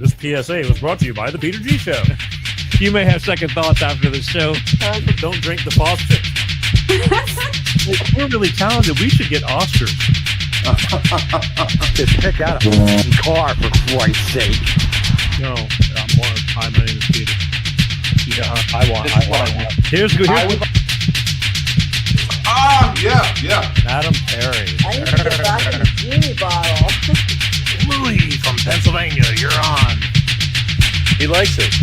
This PSA was brought to you by The Peter G Show. You may have second thoughts after the show. Don't drink the faucet. We're really talented. We should get Oscars. Just pick out a car, for Christ's sake. No, hi, my name is Peter. Yeah, I want. Here's good. Yeah. Madam Perry. I need to get back in the genie bottle. Louis from Pennsylvania, you're on. He likes it.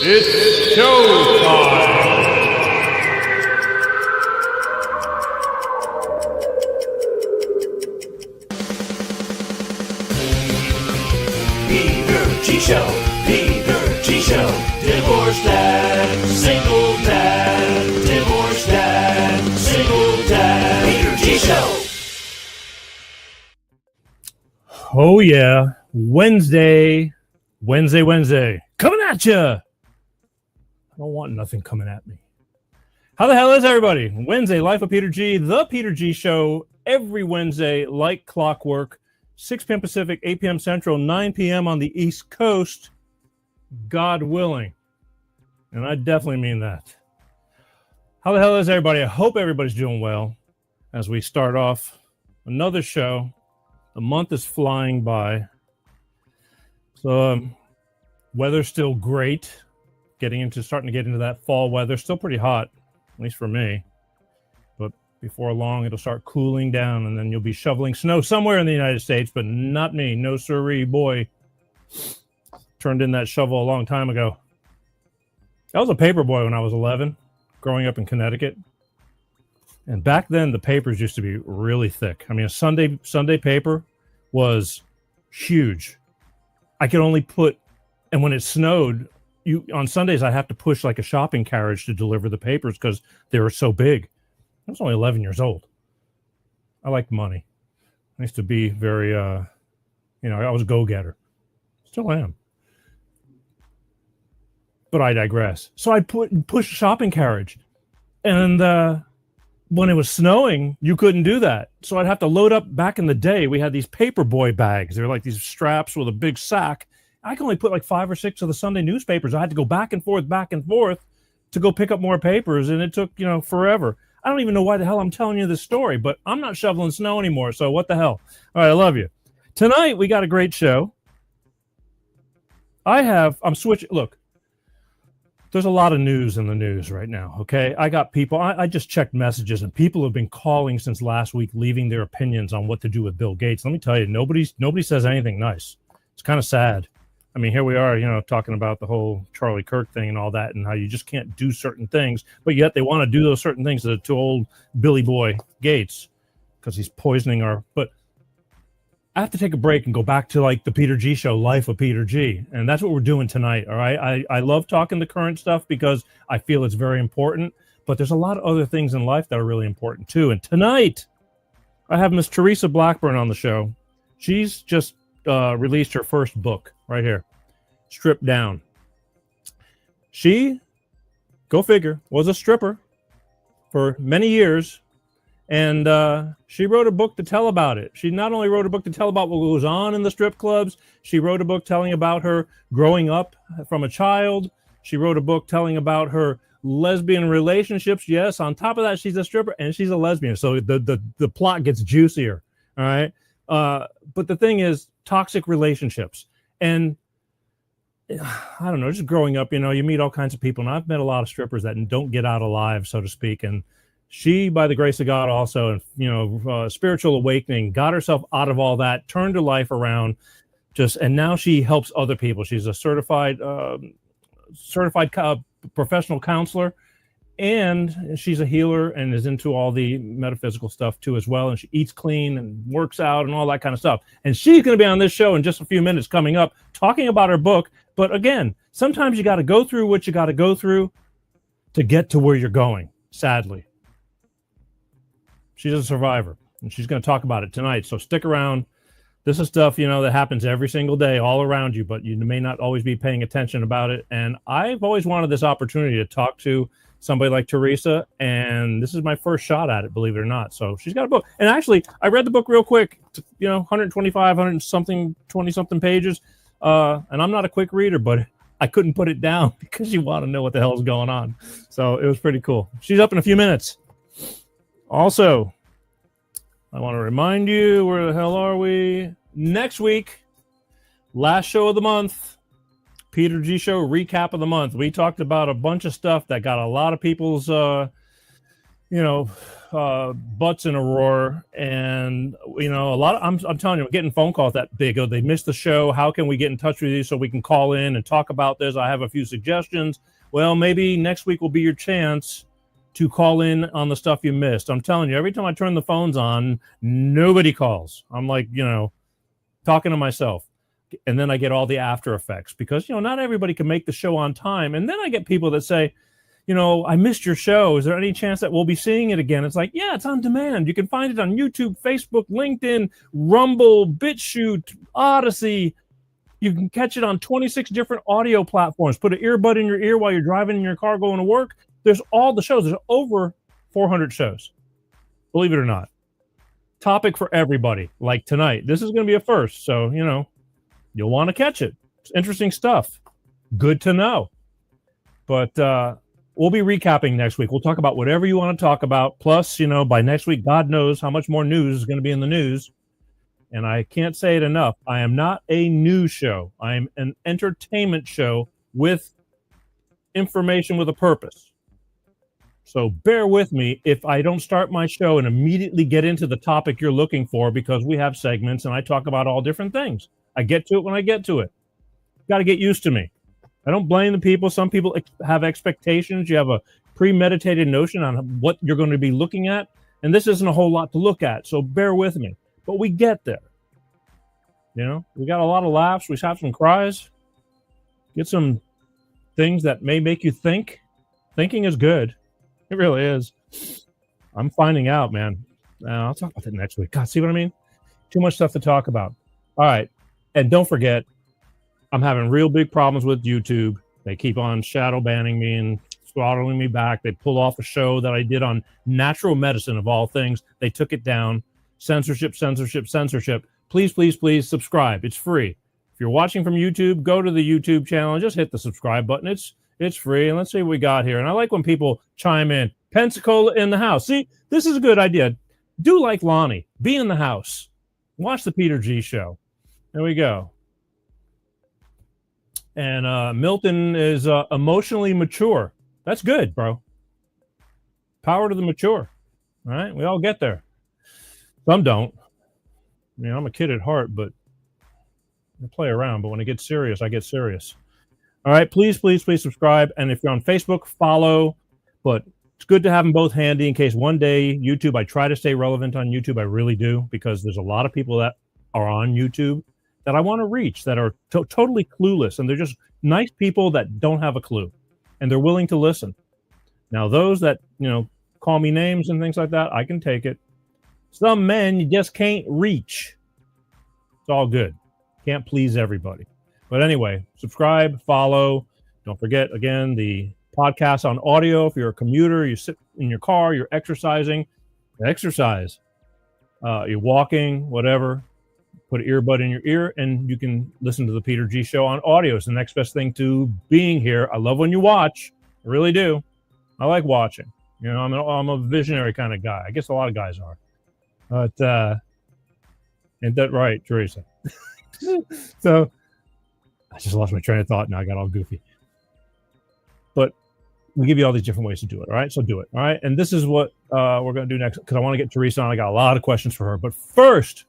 It's showtime. Peter G Show, Peter G Show, divorced dad, single dad, divorced dad, single dad, Peter G Show. Oh yeah, Wednesday, coming at you. I don't want nothing coming at me. How the hell is everybody? Wednesday, Life of Peter G, the Peter G Show, every Wednesday, like clockwork, 6 p.m. Pacific, 8 p.m. Central, 9 p.m. on the East Coast, God willing. And I definitely mean that. How the hell is everybody? I hope everybody's doing well as we start off another show. The month is flying by. So weather's still great. Starting to get into that fall weather. Still pretty hot, at least for me. But before long, it'll start cooling down, and then you'll be shoveling snow somewhere in the United States, but not me. No siree, boy. Turned in that shovel a long time ago. I was a paper boy when I was 11, growing up in Connecticut. And back then, the papers used to be really thick. I mean, a Sunday paper was huge. I could only and when it snowed, on Sundays, I'd have to push like a shopping carriage to deliver the papers because they were so big. I was only 11 years old. I liked money. I used to be very, I was a go-getter. Still am. But I digress. So I'd push a shopping carriage. And when it was snowing, you couldn't do that. So I'd have to load up. Back in the day, we had these paper boy bags. They were like these straps with a big sack. I could only put like 5 or 6 of the Sunday newspapers. I had to go back and forth to go pick up more papers, and it took, forever. I don't even know why the hell I'm telling you this story, but I'm not shoveling snow anymore, so what the hell? All right, I love you. Tonight, we got a great show. I'm switching. Look, there's a lot of news in the news right now, okay? I got people, I just checked messages, and people have been calling since last week, leaving their opinions on what to do with Bill Gates. Let me tell you, nobody says anything nice. It's kind of sad. I mean, here we are, talking about the whole Charlie Kirk thing and all that, and how you just can't do certain things, but yet they want to do those certain things to old Billy Boy Gates because he's poisoning But I have to take a break and go back to like the Peter G Show, Life of Peter G, and that's what we're doing tonight. All right, I love talking the current stuff because I feel it's very important, but there's a lot of other things in life that are really important too. And tonight, I have Miss Teresa Blackburn on the show. She's just released her first book right here, Stripped Down. She, go figure, was a stripper for many years, and she wrote a book to tell about it. She not only wrote a book to tell about what goes on in the strip clubs, she wrote a book telling about her growing up from a child. She wrote a book telling about her lesbian relationships. Yes, on top of that, she's a stripper and she's a lesbian. So the plot gets juicier. All right. But the thing is, toxic relationships. And I don't know, just growing up, you meet all kinds of people. And I've met a lot of strippers that don't get out alive, so to speak. And she, by the grace of God also, and, spiritual awakening, got herself out of all that, turned her life around, and now she helps other people. She's a certified professional counselor, and she's a healer and is into all the metaphysical stuff too as well. And she eats clean and works out and all that kind of stuff. And she's going to be on this show in just a few minutes coming up, talking about her book. But again, sometimes you got to go through what you got to go through to get to where you're going, sadly. She's a survivor, and she's going to talk about it tonight. So stick around. This is stuff, that happens every single day all around you, but you may not always be paying attention about it. And I've always wanted this opportunity to talk to somebody like Teresa, and this is my first shot at it, believe it or not. So she's got a book. And actually, I read the book real quick, 120 something pages. And I'm not a quick reader, but I couldn't put it down because you want to know what the hell is going on. So it was pretty cool. She's up in a few minutes. Also, I want to remind you, where the hell are we? Next week, last show of the month, Peter G Show recap of the month. We talked about a bunch of stuff that got a lot of people's, butts in a roar. And, a lot of, I'm telling you, I'm getting phone calls that big. Oh, they missed the show. How can we get in touch with you so we can call in and talk about this? I have a few suggestions. Well, maybe next week will be your chance to call in on the stuff you missed. I'm telling you, every time I turn the phones on, nobody calls. I'm like, talking to myself. And then I get all the after effects because, not everybody can make the show on time. And then I get people that say, I missed your show. Is there any chance that we'll be seeing it again? It's like, yeah, it's on demand. You can find it on YouTube, Facebook, LinkedIn, Rumble, BitChute, Odyssey. You can catch it on 26 different audio platforms. Put an earbud in your ear while you're driving in your car going to work. There's all the shows. There's over 400 shows. Believe it or not. Topic for everybody. Like tonight. This is going to be a first. So, you'll want to catch it. It's interesting stuff. Good to know. But we'll be recapping next week. We'll talk about whatever you want to talk about. Plus, by next week, God knows how much more news is going to be in the news. And I can't say it enough. I am not a news show. I am an entertainment show with information with a purpose. So bear with me if I don't start my show and immediately get into the topic you're looking for, because we have segments and I talk about all different things. I get to it when I get to it. Got to get used to me. I don't blame the people. Some people have expectations. You have a premeditated notion on what you're going to be looking at. And this isn't a whole lot to look at. So bear with me. But we get there. We got a lot of laughs. We have some cries. Get some things that may make you think. Thinking is good. It really is. I'm finding out, man. I'll talk about that next week. God, see what I mean? Too much stuff to talk about. All right. And don't forget, I'm having real big problems with YouTube. They keep on shadow banning me and throttling me back. They pull off a show that I did on natural medicine, of all things. They took it down. Censorship. Please, please, please subscribe. It's free. If you're watching from YouTube, go to the YouTube channel and just hit the subscribe button. It's free. And let's see what we got here. And I like when people chime in. Pensacola in the house. See, this is a good idea. Do like Lonnie. Be in the house. Watch the Peter G Show. There we go. And Milton is emotionally mature. That's good, bro. Power to the mature. All right? We all get there. Some don't. I'm a kid at heart, but I play around. But when I get serious, I get serious. All right, please, please, please subscribe. And if you're on Facebook, follow. But it's good to have them both handy in case one day YouTube, I try to stay relevant on YouTube. I really do, because there's a lot of people that are on YouTube that I want to reach that are totally clueless. And they're just nice people that don't have a clue. And they're willing to listen. Now, those that, call me names and things like that, I can take it. Some men you just can't reach. It's all good. Can't please everybody. But anyway, subscribe, follow. Don't forget, again, the podcast on audio. If you're a commuter, you sit in your car, you're exercising, exercise. You're walking, whatever. Put an earbud in your ear, and you can listen to the Peter G Show on audio. It's the next best thing to being here. I love when you watch. I really do. I like watching. I'm a visionary kind of guy. I guess a lot of guys are. But ain't that right, Teresa? So I just lost my train of thought. Now I got all goofy. But we give you all these different ways to do it. All right. So do it. All right. And this is what we're going to do next, because I want to get Teresa on. I got a lot of questions for her. But first,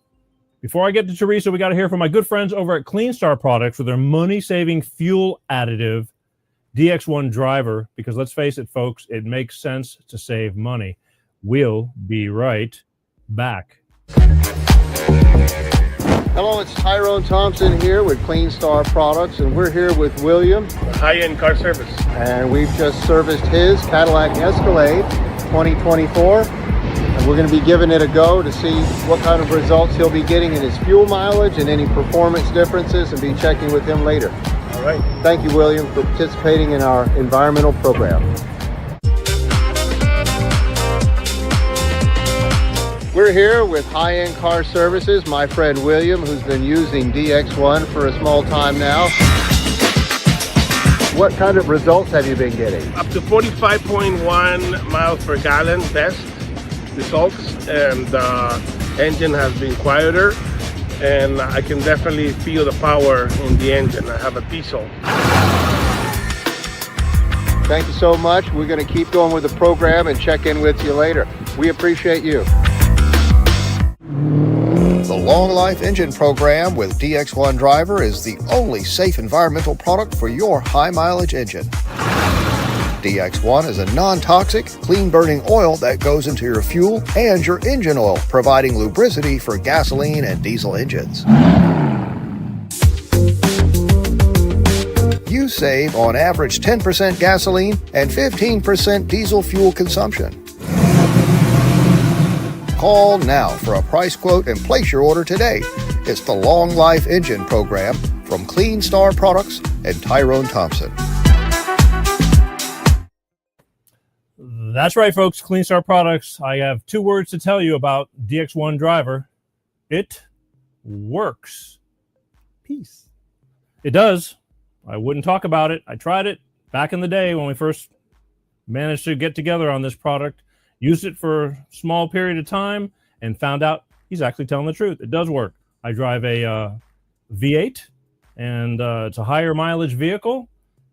before I get to Teresa, we got to hear from my good friends over at Clean Star Products for their money-saving fuel additive DX1 driver. Because let's face it, folks, it makes sense to save money. We'll be right back. Hello, it's Tyrone Thompson here with Clean Star Products, and we're here with William. High-end car service. And we've just serviced his Cadillac Escalade 2024. And we're going to be giving it a go to see what kind of results he'll be getting in his fuel mileage and any performance differences, and be checking with him later. All right. Thank you, William, for participating in our environmental program. We're here with High-End Car Services, my friend William, who's been using DX1 for a small time now. What kind of results have you been getting? Up to 45.1 miles per gallon best results, and the engine has been quieter, and I can definitely feel the power in the engine. I have a diesel. Thank you so much. We're going to keep going with the program and check in with you later. We appreciate you. The Long Life Engine program with DX1 Driver is the only safe environmental product for your high mileage engine. DX1 is a non-toxic, clean-burning oil that goes into your fuel and your engine oil, providing lubricity for gasoline and diesel engines. You save on average 10% gasoline and 15% diesel fuel consumption. Call now for a price quote and place your order today. It's the Long Life Engine program from Clean Star Products and Tyrone Thompson. That's right, folks. Clean Star Products. I have 2 words to tell you about DX1 Driver. It works. Peace. It does. I wouldn't talk about it. I tried it back in the day when we first managed to get together on this product. Used it for a small period of time and found out he's actually telling the truth. It does work. I drive a V8, and it's a higher mileage vehicle,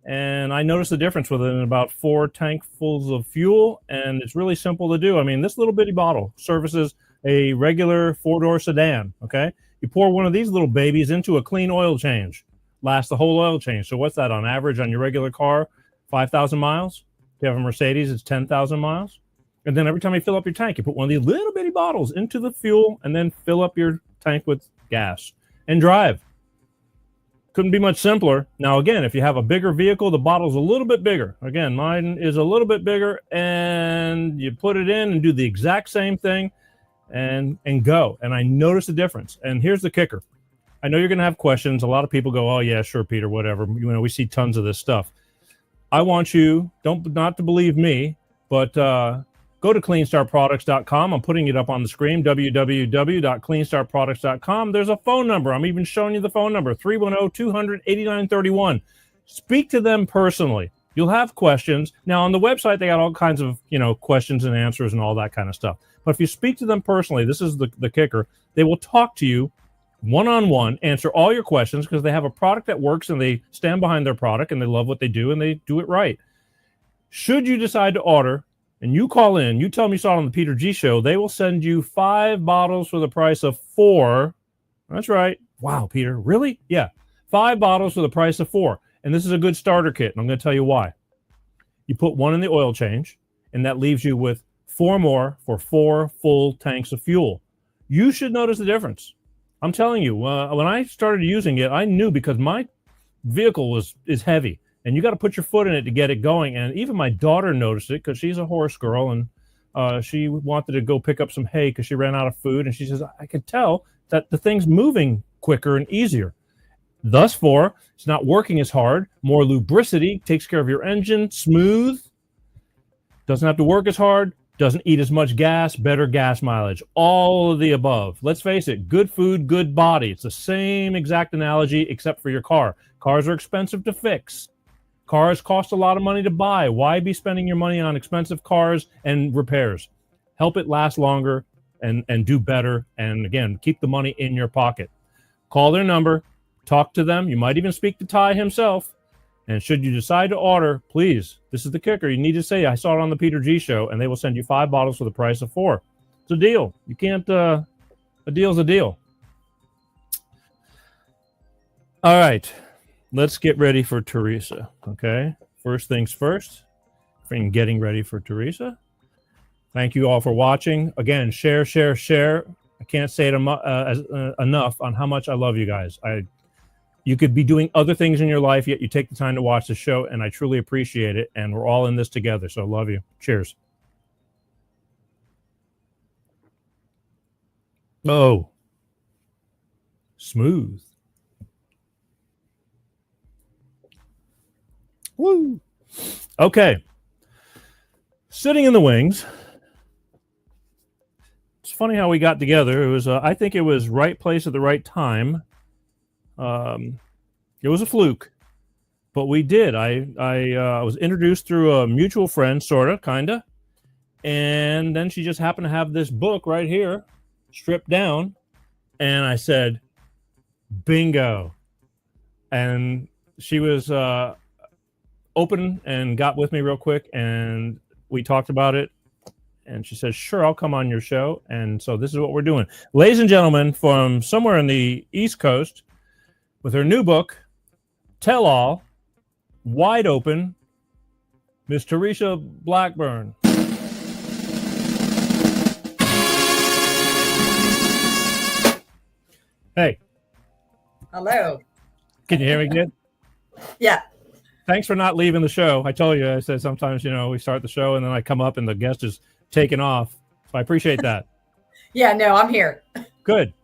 and I noticed the difference within about 4 tankfuls of fuel, and it's really simple to do. I mean, this little bitty bottle services a regular 4-door sedan, okay? You pour one of these little babies into a clean oil change. Lasts the whole oil change. So what's that on average on your regular car? 5,000 miles? If you have a Mercedes, it's 10,000 miles. And then every time you fill up your tank, you put one of these little bitty bottles into the fuel and then fill up your tank with gas and drive. Couldn't be much simpler. Now, again, if you have a bigger vehicle, the bottle's a little bit bigger. Again, mine is a little bit bigger, and you put it in and do the exact same thing and go. And I noticed the difference. And here's the kicker. I know you're going to have questions. A lot of people go, oh, yeah, sure, Peter, whatever. You know, we see tons of this stuff. I want you, not to believe me, but go to cleanstarproducts.com. I'm putting it up on the screen, www.cleanstarproducts.com. There's a phone number. I'm even showing you the phone number, 310-200-8931. Speak to them personally. You'll have questions. Now, on the website, they got all kinds of, questions and answers and all that kind of stuff. But if you speak to them personally, this is the kicker. They will talk to you one-on-one, answer all your questions because they have a product that works and they stand behind their product and they love what they do and they do it right. Should you decide to order, and you call in, you tell me you saw it on the Peter G Show, they will send you 5 bottles for the price of 4. That's right. Wow, Peter, really? Yeah. 5 bottles for the price of 4. And this is a good starter kit, and I'm going to tell you why. You put 1 in the oil change, and that leaves you with 4 more for 4 full tanks of fuel. You should notice the difference. I'm telling you, when I started using it, I knew because my vehicle is heavy. And you got to put your foot in it to get it going. And even my daughter noticed it because she's a horse girl, and she wanted to go pick up some hay because she ran out of food. And she says, I could tell that the thing's moving quicker and easier. Thus far, it's not working as hard. More lubricity, takes care of your engine, smooth. Doesn't have to work as hard. Doesn't eat as much gas, better gas mileage. All of the above. Let's face it, good food, good body. It's the same exact analogy except for your car. Cars are expensive to fix. Cars cost a lot of money to buy. Why be spending your money on expensive cars and repairs? Help it last longer and do better. And again, keep the money in your pocket. Call their number, talk to them. You might even speak to Ty himself. And should you decide to order, please, this is the kicker. You need to say, I saw it on the Peter G Show, and they will send you 5 bottles for the price of 4. It's a deal. You can't, a deal's a deal. All right. Let's get ready for Teresa, okay? First things first, in getting ready for Teresa. Thank you all for watching. Again, share. I can't say it enough on how much I love you guys. You could be doing other things in your life, yet you take the time to watch the show, and I truly appreciate it, and we're all in this together, so I love you. Cheers. Oh. Smooth. Woo. Okay. Sitting in the wings. it's funny how we got together. It was, I think it was right place at the right time. It was a fluke, but we did. I was introduced through a mutual friend, sort of, kind of. And then she just happened to have this book right here, stripped down. And I said, bingo. And she was open and got with me real quick. And we talked about it. And she said, sure, I'll come on your show. And so this is what we're doing. Ladies and gentlemen, from somewhere in the East Coast, with her new book, Tell All, Wide Open, Miss Teresa Blackburn. Hey. Hello. Can you hear me good? Yeah. Thanks for not leaving the show. I told you, I said sometimes, we start the show and then I come up and the guest is taken off. So I appreciate that. Yeah, no, I'm here. Good.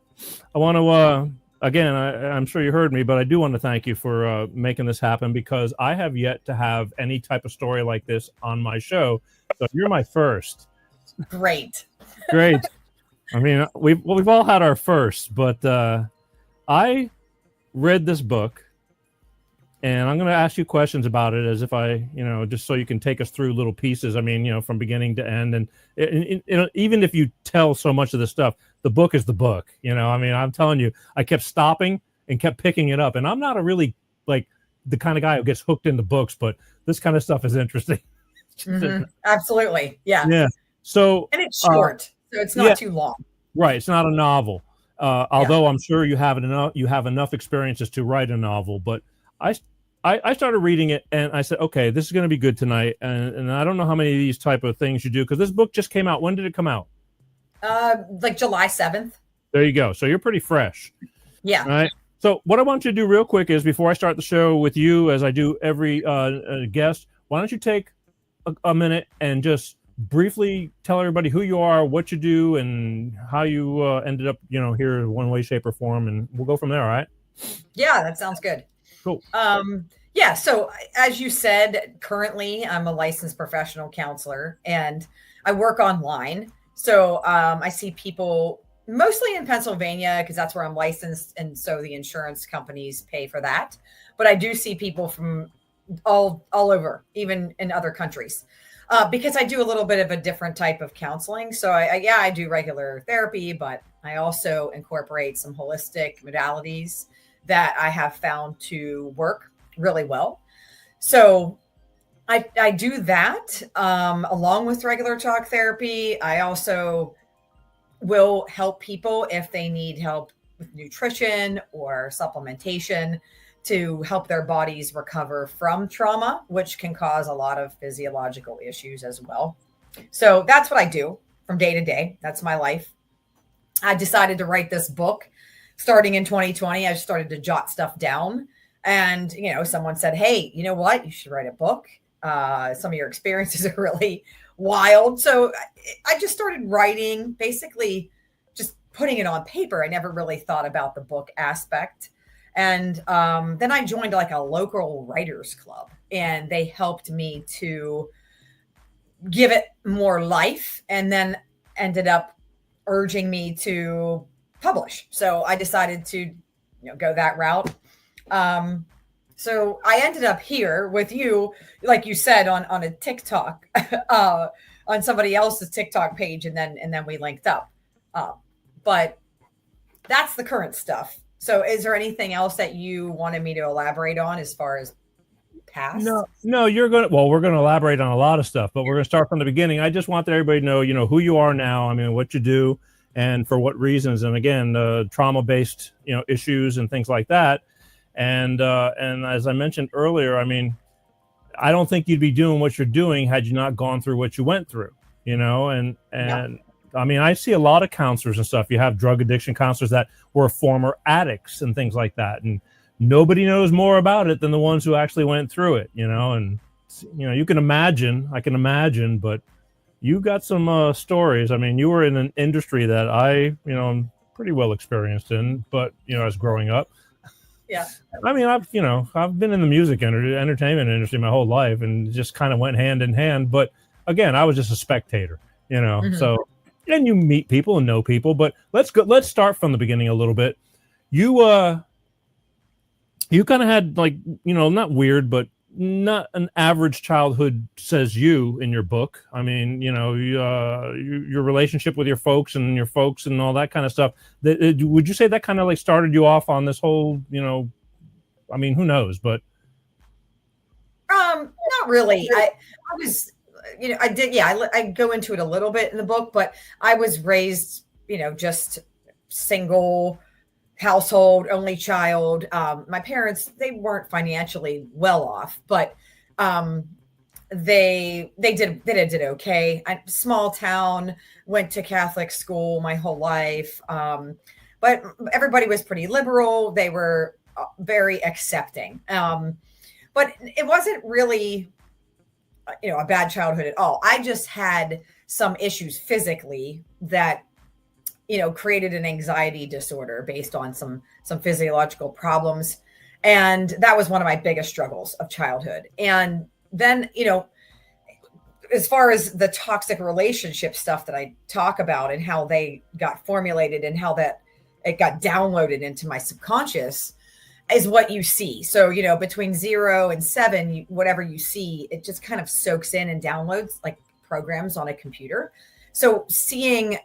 I want to, again, I'm sure you heard me, but I do want to thank you for making this happen, because I have yet to have any type of story like this on my show. So you're my first. Great. Great. I mean, we've all had our firsts, but I read this book. And I'm going to ask you questions about it as if I, just so you can take us through little pieces. I mean, from beginning to end. And even if you tell so much of this stuff, the book is the book. I mean, I'm telling you, I kept stopping and kept picking it up. And I'm not a really like the kind of guy who gets hooked into books, but this kind of stuff is interesting. Mm-hmm. Absolutely. Yeah. Yeah. So, and it's short, so it's not too long. Right. It's not a novel. Although I'm sure you have enough experiences to write a novel, but I started reading it and I said, okay, this is going to be good tonight. And I don't know how many of these type of things you do, because this book just came out. When did it come out? Like July 7th. There you go. So you're pretty fresh. Yeah. All right. So what I want you to do real quick is, before I start the show with you, as I do every guest, why don't you take a minute and just briefly tell everybody who you are, what you do, and how you ended up, here one way, shape, or form, and we'll go from there. All right. Yeah, that sounds good. Cool. Yeah. So as you said, currently I'm a licensed professional counselor and I work online. So I see people mostly in Pennsylvania because that's where I'm licensed. And so the insurance companies pay for that. But I do see people from all over, even in other countries, because I do a little bit of a different type of counseling. So I do regular therapy, but I also incorporate some holistic modalities that I have found to work really well. So I do that along with regular talk therapy. I also will help people if they need help with nutrition or supplementation to help their bodies recover from trauma, which can cause a lot of physiological issues as well. So that's what I do from day to day. That's my life. I decided to write this book starting in 2020. I started to jot stuff down and, someone said, hey, you know what? You should write a book. Some of your experiences are really wild. So I just started writing, basically just putting it on paper. I never really thought about the book aspect. And then I joined like a local writers club and they helped me to give it more life, and then ended up urging me to publish. So I decided to, go that route. So I ended up here with you, like you said, on a TikTok, on somebody else's TikTok page, and then we linked up. But that's the current stuff. So is there anything else that you wanted me to elaborate on as far as past? No, we're going to elaborate on a lot of stuff, but we're going to start from the beginning. I just want everybody to know, who you are now. I mean, what you do and for what reasons. And again, trauma-based, issues and things like that. And as I mentioned earlier, I mean, I don't think you'd be doing what you're doing had you not gone through what you went through, and I mean, I see a lot of counselors and stuff. You have drug addiction counselors that were former addicts and things like that. And nobody knows more about it than the ones who actually went through it, and, you can imagine, I can imagine, but you got some stories. I mean, you were in an industry that I, I'm pretty well experienced in, but, as growing up. Yeah. I mean, I've been in the music entertainment industry my whole life and just kind of went hand in hand. But again, I was just a spectator, Mm-hmm. So and you meet people and know people. But let's start from the beginning a little bit. You kind of had, like, not weird, but not an average childhood, says you in your book. I mean, your relationship with your folks and all that kind of stuff. Would you say that kind of like started you off on this whole, I mean, who knows, but not really. I was, I did, I go into it a little bit in the book, but I was raised, just single household, only child. My parents, they weren't financially well off, but they did okay. Small town, went to Catholic school my whole life, but everybody was pretty liberal. They were very accepting, but it wasn't really a bad childhood at all. I just had some issues physically that created an anxiety disorder based on some physiological problems. And that was one of my biggest struggles of childhood. And then, as far as the toxic relationship stuff that I talk about and how they got formulated and how that it got downloaded into my subconscious is what you see. So, between 0 and 7, whatever you see, it just kind of soaks in and downloads like programs on a computer. So seeing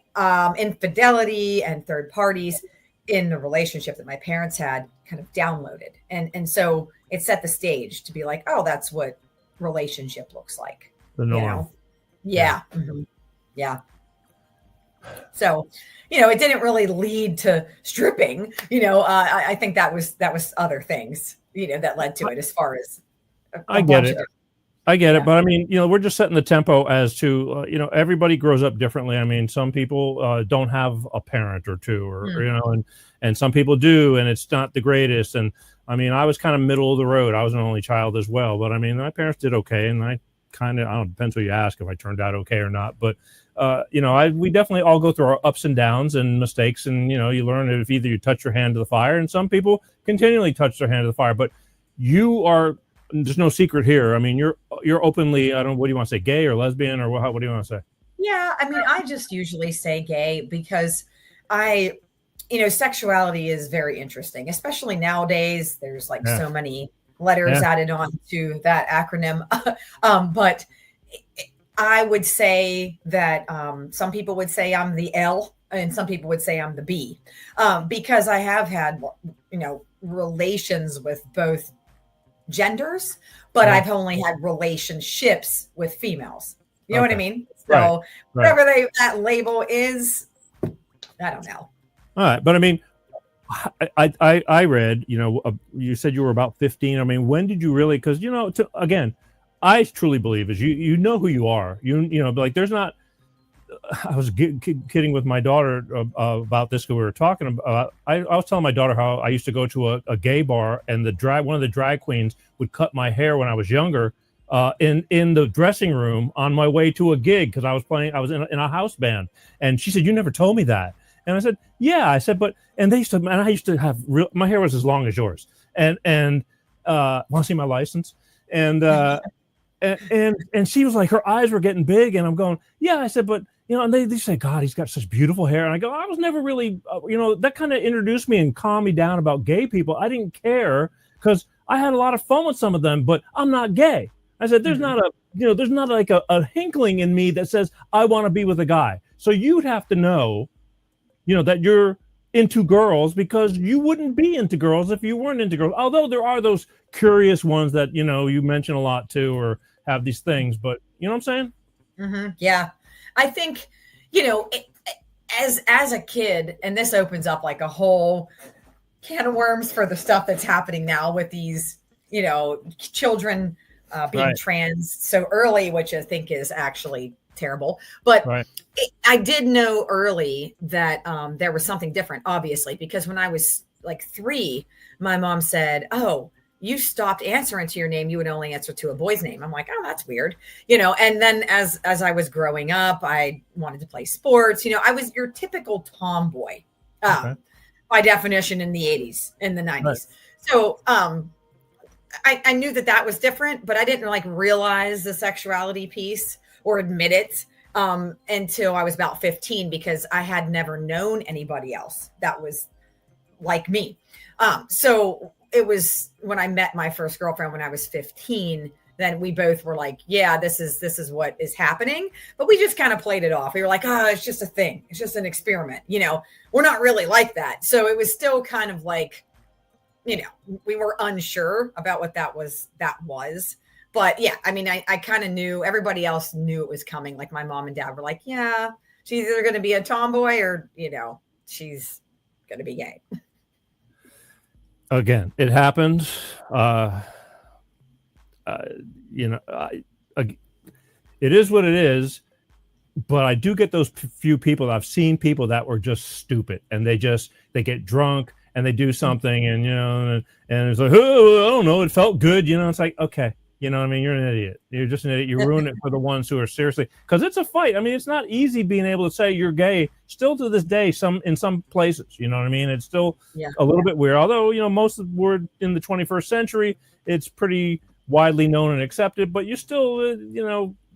infidelity and third parties in the relationship that my parents had kind of downloaded. And so it set the stage to be like, oh, that's what relationship looks like. The norm. Yeah. Mm-hmm. Yeah. So, it didn't really lead to stripping, I think that was other things, that led to it as far as. I get it. But I mean, we're just setting the tempo as to, everybody grows up differently. I mean, some people don't have a parent or two, or, and some people do, and it's not the greatest. And I mean, I was kind of middle of the road. I was an only child as well, but I mean, my parents did okay. And I don't know, depends who you ask if I turned out okay or not. But, we definitely all go through our ups and downs and mistakes. And, you learn if either you touch your hand to the fire, and some people continually touch their hand to the fire, but there's no secret here. I mean, you're openly, what do you want to say, gay or lesbian, or what do you want to say? Yeah, I mean, I just usually say gay because sexuality is very interesting, especially nowadays. There's so many letters added on to that acronym. But I would say that some people would say I'm the L and some people would say I'm the B, because I have had, relations with both genders, but I've only had relationships with females. You know what I mean? So whatever that label is, I don't know. All right. But I mean, I read, you said you were about 15. I mean, when did you really, because, again, I truly believe is you know who you are. Like there's not, I was kidding with my daughter about this because we were talking about. I was telling my daughter how I used to go to a gay bar, and one of the drag queens would cut my hair when I was younger in the dressing room on my way to a gig because I was in a house band, and she said, "You never told me that." And I said, "Yeah." I said, and I used to have my hair was as long as yours, and want to see my license, and she was like, her eyes were getting big, and I'm going, "Yeah." I said, but. And they say, God, he's got such beautiful hair. And I go, I was never really, that kind of introduced me and calmed me down about gay people. I didn't care because I had a lot of fun with some of them, but I'm not gay. I said, there's not like a hinkling in me that says I want to be with a guy. So you'd have to know, that you're into girls because you wouldn't be into girls if you weren't into girls. Although there are those curious ones that, you mention a lot too, or have these things, but you know what I'm saying? Mm-hmm. Yeah. I think, as a kid, and this opens up like a whole can of worms for the stuff that's happening now with these, children being trans so early, which I think is actually terrible. But I did know early that there was something different, obviously, because when I was like 3, my mom said, "Oh, you stopped answering to your name. You would only answer to a boy's name." I'm like, "Oh, that's weird." And then as I was growing up, I wanted to play sports. I was your typical tomboy, by definition in the 80s, in the 90s. Right. So I knew that was different, but I didn't realize the sexuality piece or admit it until I was about 15, because I had never known anybody else that was like me. So it was when I met my first girlfriend when I was 15, then we both were like, yeah, this is what is happening. But we just kind of played it off. We were like, oh, it's just a thing. It's just an experiment. We're not really like that. So it was still kind of like, we were unsure about what that was. But yeah, I mean, I kind of knew, everybody else knew it was coming. Like my mom and dad were like, yeah, she's either going to be a tomboy or, she's going to be gay. Again, it happened. It is what it is, but I do get those few people. I've seen people that were just stupid, and they get drunk and they do something, and and it's like, oh, I don't know, it felt good, it's like, okay, you're an idiot. You're just an idiot. You ruin it for the ones who are seriously, because it's a fight. I mean, it's not easy being able to say you're gay still to this day. In some places, it's still a little bit weird. Although most of the word in the 21st century, it's pretty widely known and accepted, but you still,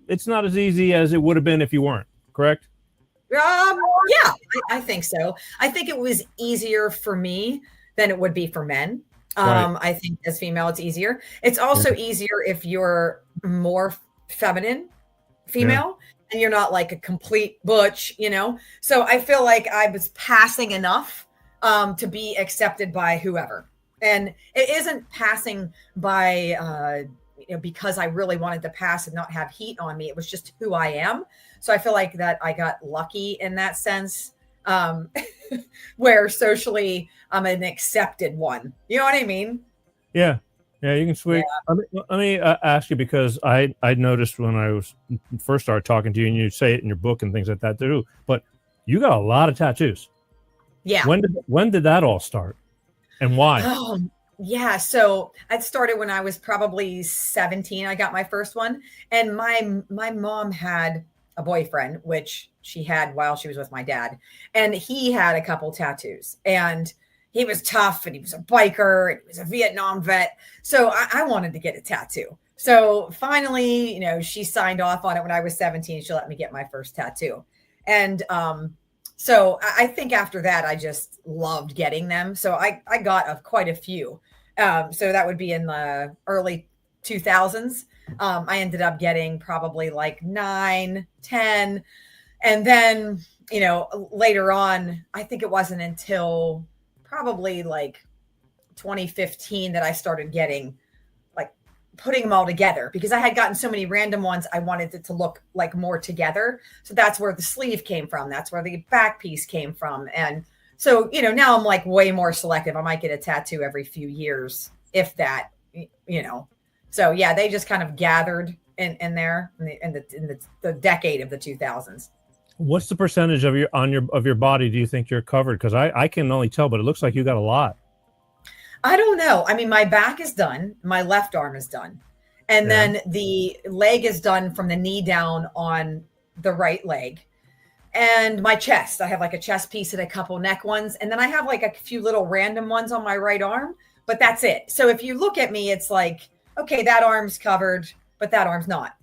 it's not as easy as it would have been if you weren't, correct? Yeah, I think so. I think it was easier for me than it would be for men. Right. I think as female, it's easier. It's also easier if you're more feminine female and you're not like a complete butch, So I feel like I was passing enough to be accepted by whoever. And it isn't passing by, because I really wanted to pass and not have heat on me. It was just who I am. So I feel like that I got lucky in that sense, where socially I'm an accepted one. You know what I mean? Yeah. Yeah, you can swing. Yeah. Let me ask you, because I noticed when I was first started talking to you, and you say it in your book and things like that too, but you got a lot of tattoos. Yeah. When did that all start? And why? Yeah. So it started when I was probably 17. I got my first one. And my mom had a boyfriend, which she had while she was with my dad. And he had a couple tattoos. And he was tough, and he was a biker, and he was a Vietnam vet. So I wanted to get a tattoo. So finally, she signed off on it when I was 17. She let me get my first tattoo. And so I think after that, I just loved getting them. So I got quite a few. So that would be in the early 2000s. I ended up getting probably like 9, 10. And then, later on, I think it wasn't until probably like 2015 that I started getting, like, putting them all together, because I had gotten so many random ones. I wanted it to look like more together. So that's where the sleeve came from. That's where the back piece came from. And so, now I'm like way more selective. I might get a tattoo every few years, if that, So yeah, they just kind of gathered in there in the decade of the 2000s. What's the percentage of your body do you think you're covered? Because I can only tell, but it looks like you got a lot. I don't know. I mean, my back is done. My left arm is done. And then the leg is done from the knee down on the right leg. And my chest, I have like a chest piece and a couple neck ones. And then I have like a few little random ones on my right arm, but that's it. So if you look at me, it's like, okay, that arm's covered, but that arm's not,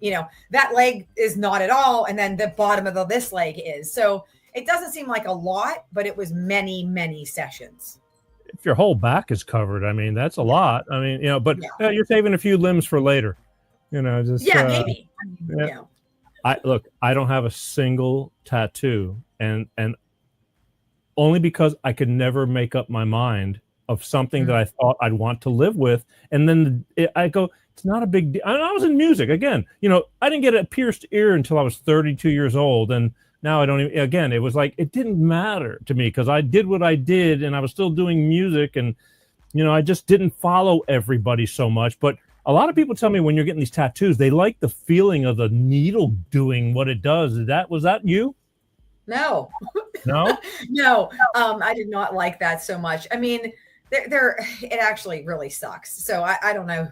that leg is not at all. And then the bottom of this leg is. So it doesn't seem like a lot, but it was many, many sessions. If your whole back is covered, I mean, that's a lot. I mean, but you're saving a few limbs for later, just. Yeah, maybe. I don't have a single tattoo, and only because I could never make up my mind of something that I thought I'd want to live with. And then I go, it's not a big deal. I was in music again, I didn't get a pierced ear until I was 32 years old. And now I don't even, again, it was like, it didn't matter to me because I did what I did and I was still doing music. And, I just didn't follow everybody so much. But a lot of people tell me when you're getting these tattoos, they like the feeling of the needle doing what it does. Was that you? No. No? No. I did not like that so much. I mean, it actually really sucks. So I don't know.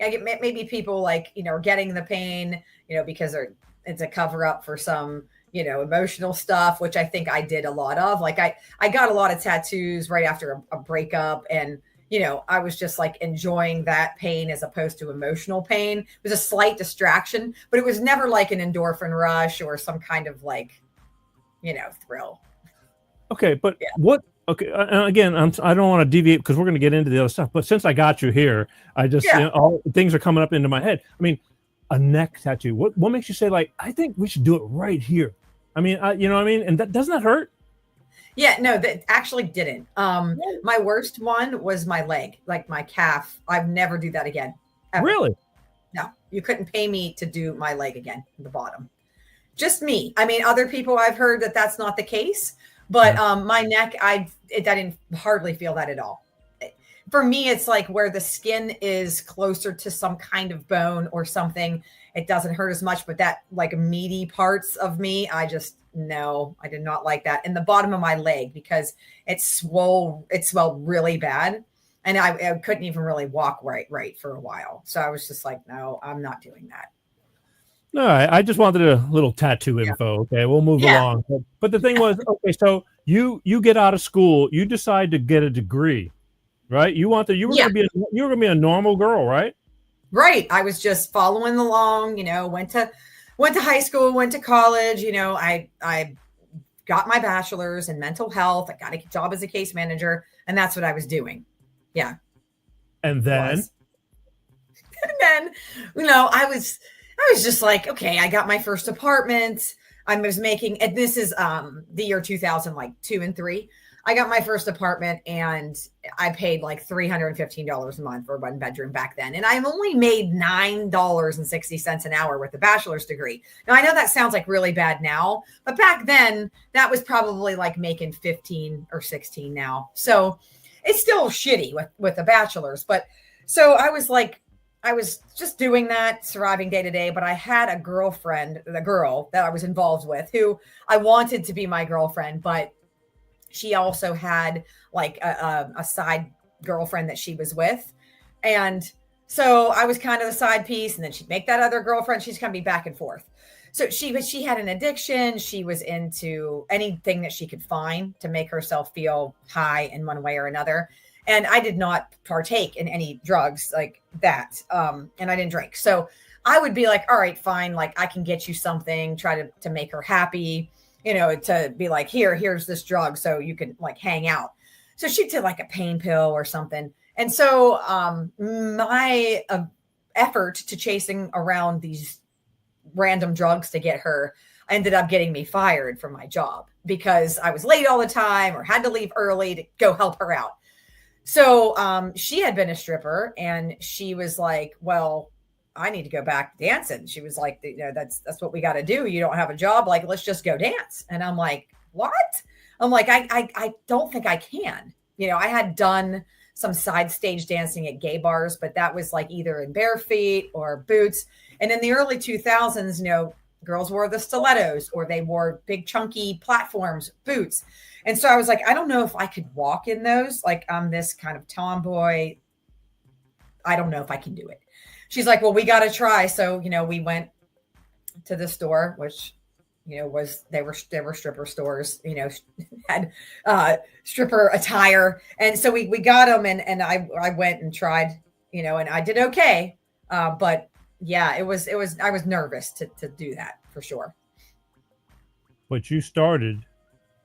Maybe people like, are getting the pain, because it's a cover up for some, emotional stuff, which I think I did a lot of. Like I got a lot of tattoos right after a breakup, and I was just like enjoying that pain as opposed to emotional pain. It was a slight distraction, but it was never like an endorphin rush or some kind of like, thrill. Okay, but what? Okay, again, I don't want to deviate because we're going to get into the other stuff. But since I got you here, I just all things are coming up into my head. I mean, a neck tattoo. What makes you say like I think we should do it right here? I mean, you know what I mean? And that doesn't that hurt? Yeah, no, that actually didn't. My worst one was my leg, like my calf. I'd never do that again. Ever. Really? No, you couldn't pay me to do my leg again, the bottom. Just me. I mean, other people I've heard that that's not the case, but my neck, I didn't hardly feel that at all. For me, it's like where the skin is closer to some kind of bone or something. It doesn't hurt as much, but that like meaty parts of me, I did not like that. And the bottom of my leg, because it swelled really bad. And I couldn't even really walk right for a while. So I was just like, no, I'm not doing that. No, I just wanted a little tattoo info. Okay, we'll move along. But the thing was, okay, so you get out of school, you decide to get a degree, right? You were gonna be a normal girl, right? Right. I was just following along, went to high school, went to college, I got my bachelor's in mental health. I got a job as a case manager, and that's what I was doing. Yeah. And then I was just like, okay, I got my first apartment. I was making, and this is the year 2000, like 2 and 3. I got my first apartment and I paid like $315 a month for a 1-bedroom back then. And I only made $9.60 an hour with a bachelor's degree. Now I know that sounds like really bad now, but back then that was probably like making 15 or 16 now. So it's still shitty with a bachelor's. But so I was just doing that, surviving day to day. But I had a girlfriend, the girl that I was involved with, who I wanted to be my girlfriend, but she also had like a side girlfriend that she was with. And so I was kind of the side piece, and then she'd make that other girlfriend. She's kind of be back and forth. So she had an addiction. She was into anything that she could find to make herself feel high in one way or another. And I did not partake in any drugs like that. And I didn't drink. So I would be like, all right, fine. Like I can get you something, try to make her happy, to be like, here's this drug so you can like hang out. So she did like a pain pill or something. And so my effort to chasing around these random drugs to get her ended up getting me fired from my job because I was late all the time or had to leave early to go help her out. So she had been a stripper and she was like, well, I need to go back dancing. She was like, that's what we got to do. You don't have a job. Like, let's just go dance. And I'm like, what? I'm like, I don't think I can. I had done some side stage dancing at gay bars, but that was like either in bare feet or boots. And in the early 2000s, girls wore the stilettos or they wore big chunky platforms, boots. And so I was like, I don't know if I could walk in those. Like I'm this kind of tomboy. I don't know if I can do it. She's like, well, we got to try. So, we went to the store, which, they were stripper stores, had stripper attire. And so we got them and I went and tried, and I did okay. But yeah, I was nervous to do that for sure. But you started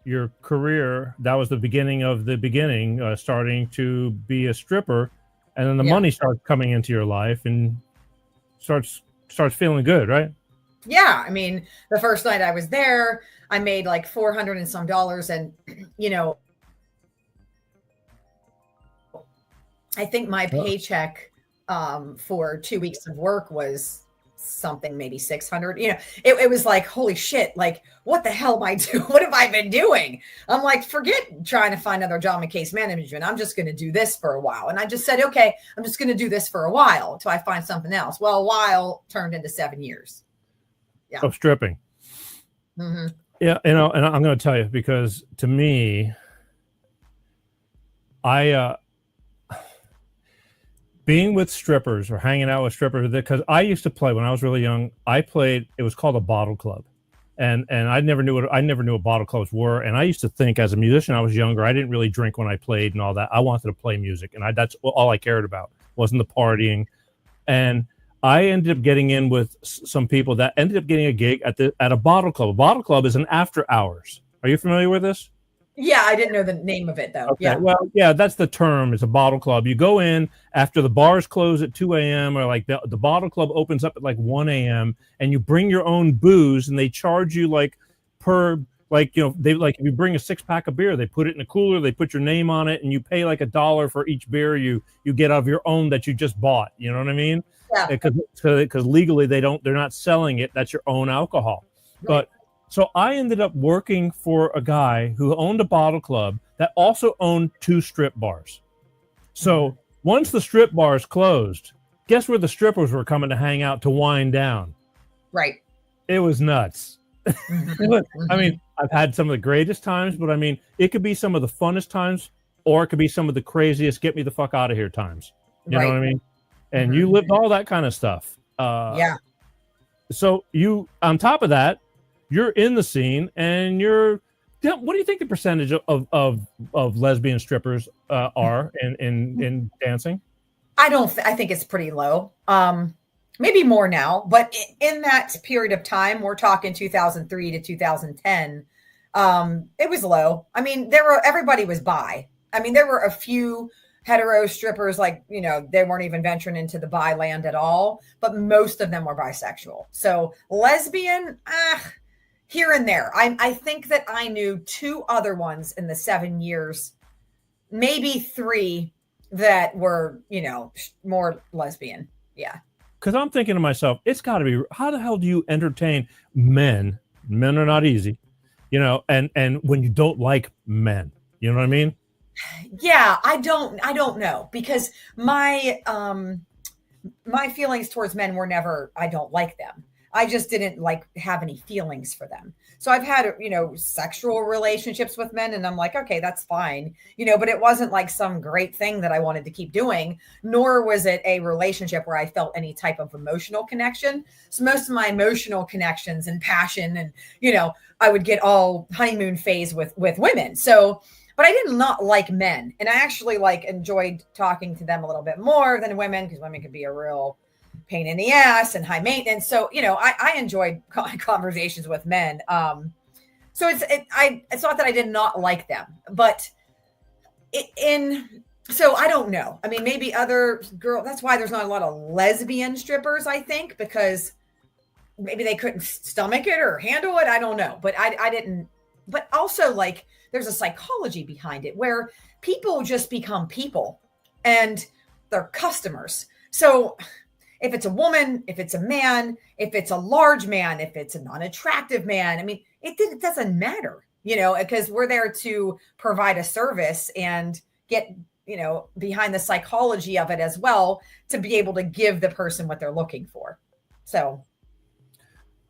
your career. That was the beginning of the beginning, starting to be a stripper. And then the money starts coming into your life and starts feeling good, right? Yeah. I mean, the first night I was there, I made like $400 and some. And, I think my paycheck for 2 weeks of work was something, maybe 600, it was like, holy shit. Like, what the hell am I doing? What have I been doing? I'm like, forget trying to find another job in case management. I'm just going to do this for a while. And I just said, okay, I'm just going to do this for a while until I find something else. Well, a while turned into 7 years. Yeah. Of stripping. Mm-hmm. Yeah. And I'm going to tell you, because to me, being with strippers or hanging out with strippers, because I used to play when I was really young, it was called a bottle club. and I never knew what bottle clubs were. And I used to think, as a musician, I was younger, I didn't really drink when I played and all that. I wanted to play music, and that's all I cared about, wasn't the partying. And I ended up getting in with some people that ended up getting a gig at a bottle club. A bottle club is an after hours. Are you familiar with this? Yeah, I didn't know the name of it though. Okay. Well, yeah, that's the term. It's a bottle club. You go in after the bars close at 2 a.m. or like the bottle club opens up at like 1 a.m. and you bring your own booze, and they charge you like per, like, you know, they like, if you bring a 6-pack of beer, they put it in a cooler, they put your name on it, and you pay like $1 for each beer you get out of your own that you just bought. You know what I mean? Yeah. Because legally they're not selling it. That's your own alcohol. Right. But so I ended up working for a guy who owned a bottle club that also owned 2 strip bars. So once the strip bars closed, guess where the strippers were coming to hang out to wind down? Right. It was nuts. I mean, I've had some of the greatest times, but I mean, it could be some of the funnest times, or it could be some of the craziest get me the fuck out of here times. You know what I mean? And you lived all that kind of stuff. Yeah. So you, on top of that, you're in the scene, and what do you think the percentage of lesbian strippers are in dancing? I think it's pretty low. Maybe more now, but in that period of time, we're talking 2003 to 2010, it was low. I mean, everybody was bi. I mean, there were a few hetero strippers, like, you know, they weren't even venturing into the bi land at all, but most of them were bisexual. So lesbian, here and there. I think that I knew 2 other ones in the 7 years, maybe 3 that were, you know, more lesbian. Yeah. Because I'm thinking to myself, it's got to be, how the hell do you entertain men? Men are not easy, you know, and when you don't like men, you know what I mean? Yeah, I don't know, because my feelings towards men were never, I don't like them. I just didn't have any feelings for them. So I've had, you know, sexual relationships with men, and I'm like, okay, that's fine, you know, but it wasn't like some great thing that I wanted to keep doing, nor was it a relationship where I felt any type of emotional connection. So most of my emotional connections and passion, and, you know, I would get all honeymoon phase with women. So, but I did not like men. And I actually enjoyed talking to them a little bit more than women, because women could be a real pain in the ass and high maintenance. So, you know, I enjoyed conversations with men. So it's not that I did not like them, but so I don't know. I mean, maybe other girls, that's why there's not a lot of lesbian strippers, I think, because maybe they couldn't stomach it or handle it. I don't know, but I didn't, but also there's a psychology behind it where people just become people and they're customers. So if it's a woman, if it's a man, if it's a large man, if it's a non-attractive man, I mean, it doesn't matter, you know, because we're there to provide a service and get, you know, behind the psychology of it as well, to be able to give the person what they're looking for. So.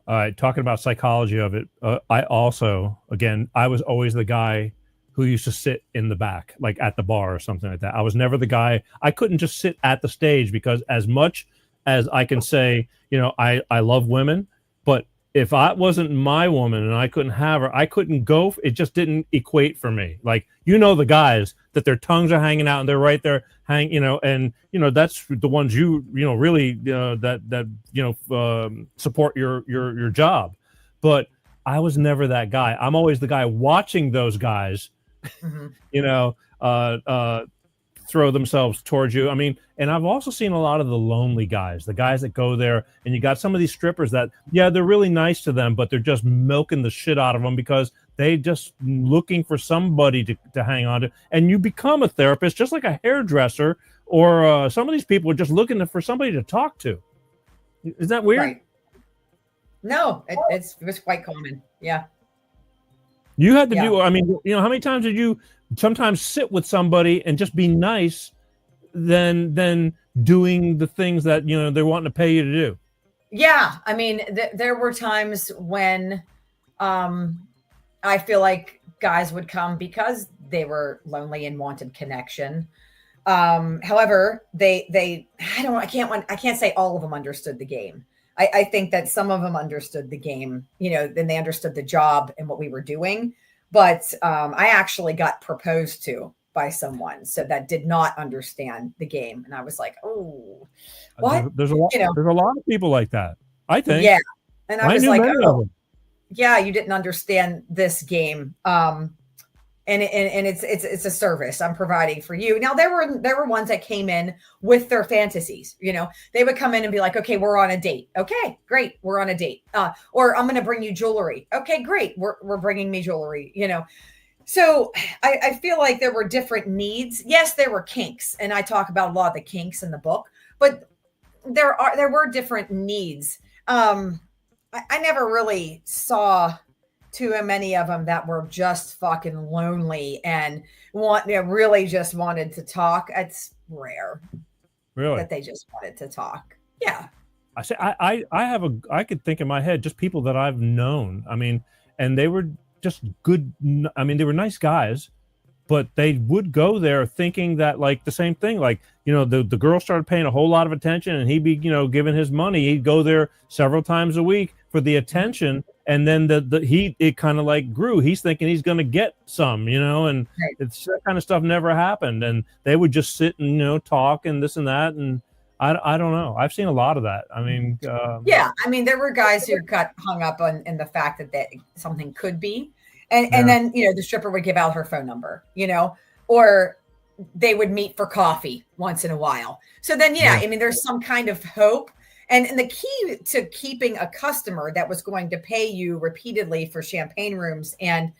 All right. Talking about psychology of it. I also, again, I was always the guy who used to sit in the back, like at the bar or something like that. I was never the guy. I couldn't just sit at the stage, because as much as I can say, you know, I love women, but if I wasn't my woman and I couldn't have her, I couldn't go. It just didn't equate for me. Like, you know, the guys that their tongues are hanging out and they're right there you know, and, you know, that's the ones you know, really, that, you know, support your job. But I was never that guy. I'm always the guy watching those guys, you know, throw themselves towards you. I mean, and I've also seen a lot of the lonely guys, the guys that go there, and you got some of these strippers that, yeah, they're really nice to them, but they're just milking the shit out of them because they just looking for somebody to hang on to. And you become a therapist, just like a hairdresser, or some of these people are just looking for somebody to talk to. Is that weird? Right. No, it was quite common. Yeah. You had to do, I mean, you know, how many times did you sometimes sit with somebody and just be nice than doing the things that, you know, they're wanting to pay you to do? Yeah. I mean, there were times when I feel like guys would come because they were lonely and wanted connection. However, I can't say all of them understood the game. I think that some of them understood the game, then they understood the job and what we were doing. But I actually got proposed to by someone that did not understand the game. And I was like, oh, what? There's a lot of people like that, I think. Yeah. And I was like, oh, yeah, you didn't understand this game. And it's a service I'm providing for you. Now there were ones that came in with their fantasies. They would come in and be like, okay, we're on a date. Okay, great, we're on a date. Or I'm going to bring you jewelry. Okay, great, we're bringing me jewelry. So I feel like there were different needs. Yes, there were kinks, and I talk about a lot of the kinks in the book. But there were different needs. I never really saw too many of them that were just fucking lonely and really just wanted to talk. It's rare, really, that they just wanted to talk. Yeah, I say I could think in my head just people that I've known. I mean, and they were just good. I mean, they were nice guys, but they would go there thinking that like the same thing. Like, the girl started paying a whole lot of attention, and he'd be giving his money. He'd go there several times a week for the attention. And then it kind of like grew. He's thinking he's going to get some, and right. It's that kind of stuff never happened. And they would just sit and talk and this and that. And I don't know. I've seen a lot of that. I mean, yeah. I mean, there were guys who got hung up in the fact that something could be, and then the stripper would give out her phone number, or they would meet for coffee once in a while. So then, I mean, there's some kind of hope. And the key to keeping a customer that was going to pay you repeatedly for champagne rooms and,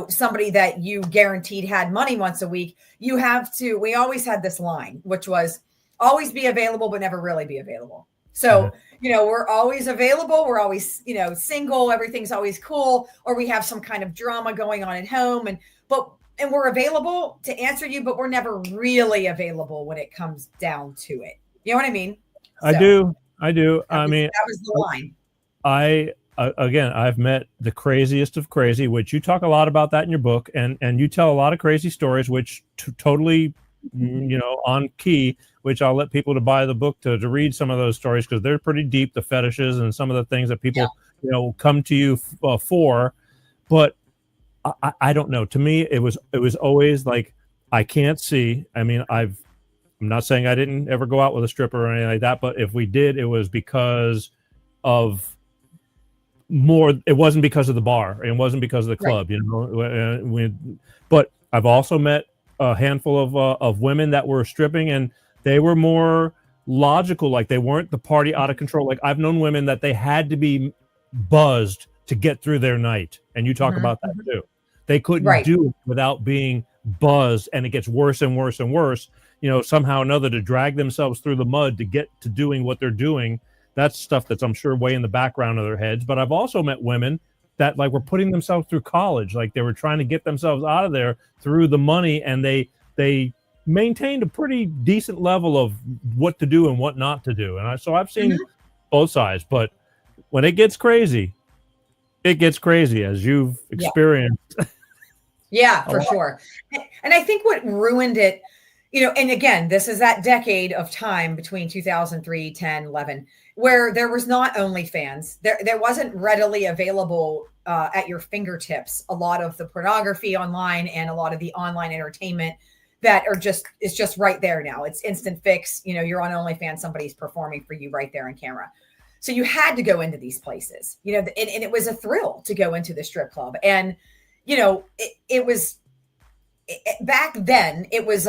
somebody that you guaranteed had money once a week, we always had this line, which was always be available, but never really be available. So, we're always available. We're always, single. Everything's always cool. Or we have some kind of drama going on at home. And we're available to answer you, but we're never really available when it comes down to it. You know what I mean? I do. I mean, that was the line. I've met the craziest of crazy, which you talk a lot about that in your book, and you tell a lot of crazy stories, which totally, on key, which I'll let people to buy the book to read some of those stories, because they're pretty deep, the fetishes and some of the things that people, come to you for. But I don't know. To me, it was always like, I can't see. I mean, I'm not saying I didn't ever go out with a stripper or anything like that, but if we did, it was because of more. It wasn't because of the bar. It wasn't because of the club, right. But I've also met a handful of women that were stripping, and they were more logical. Like, they weren't the party out of control. Like, I've known women that they had to be buzzed to get through their night. And you talk about that too. They couldn't do it without being buzzed, and it gets worse and worse and worse. Somehow or another, to drag themselves through the mud to get to doing what they're doing. That's stuff that's, I'm sure, way in the background of their heads. But I've also met women that like were putting themselves through college. Like, they were trying to get themselves out of there through the money, and they maintained a pretty decent level of what to do and what not to do. And I've seen both sides, but when it gets crazy, as you've experienced. Yeah, for sure. And I think what ruined it, and again, this is that decade of time between 2003, 10, 11, where there was not OnlyFans. There wasn't readily available at your fingertips a lot of the pornography online and a lot of the online entertainment that is just right there now. It's instant fix. You're on OnlyFans, somebody's performing for you right there on camera. So you had to go into these places, and it was a thrill to go into the strip club. And, it was back then, it was,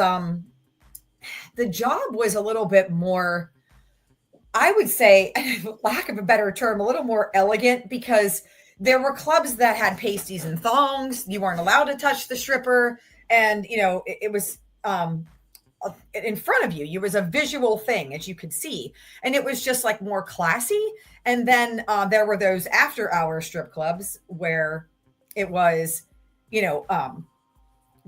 the job was a little bit more, I would say, lack of a better term, a little more elegant, because there were clubs that had pasties and thongs. You weren't allowed to touch the stripper. And, it was, in front of you. It was a visual thing, as you could see. And it was just like more classy. And then there were those after hour strip clubs where it was,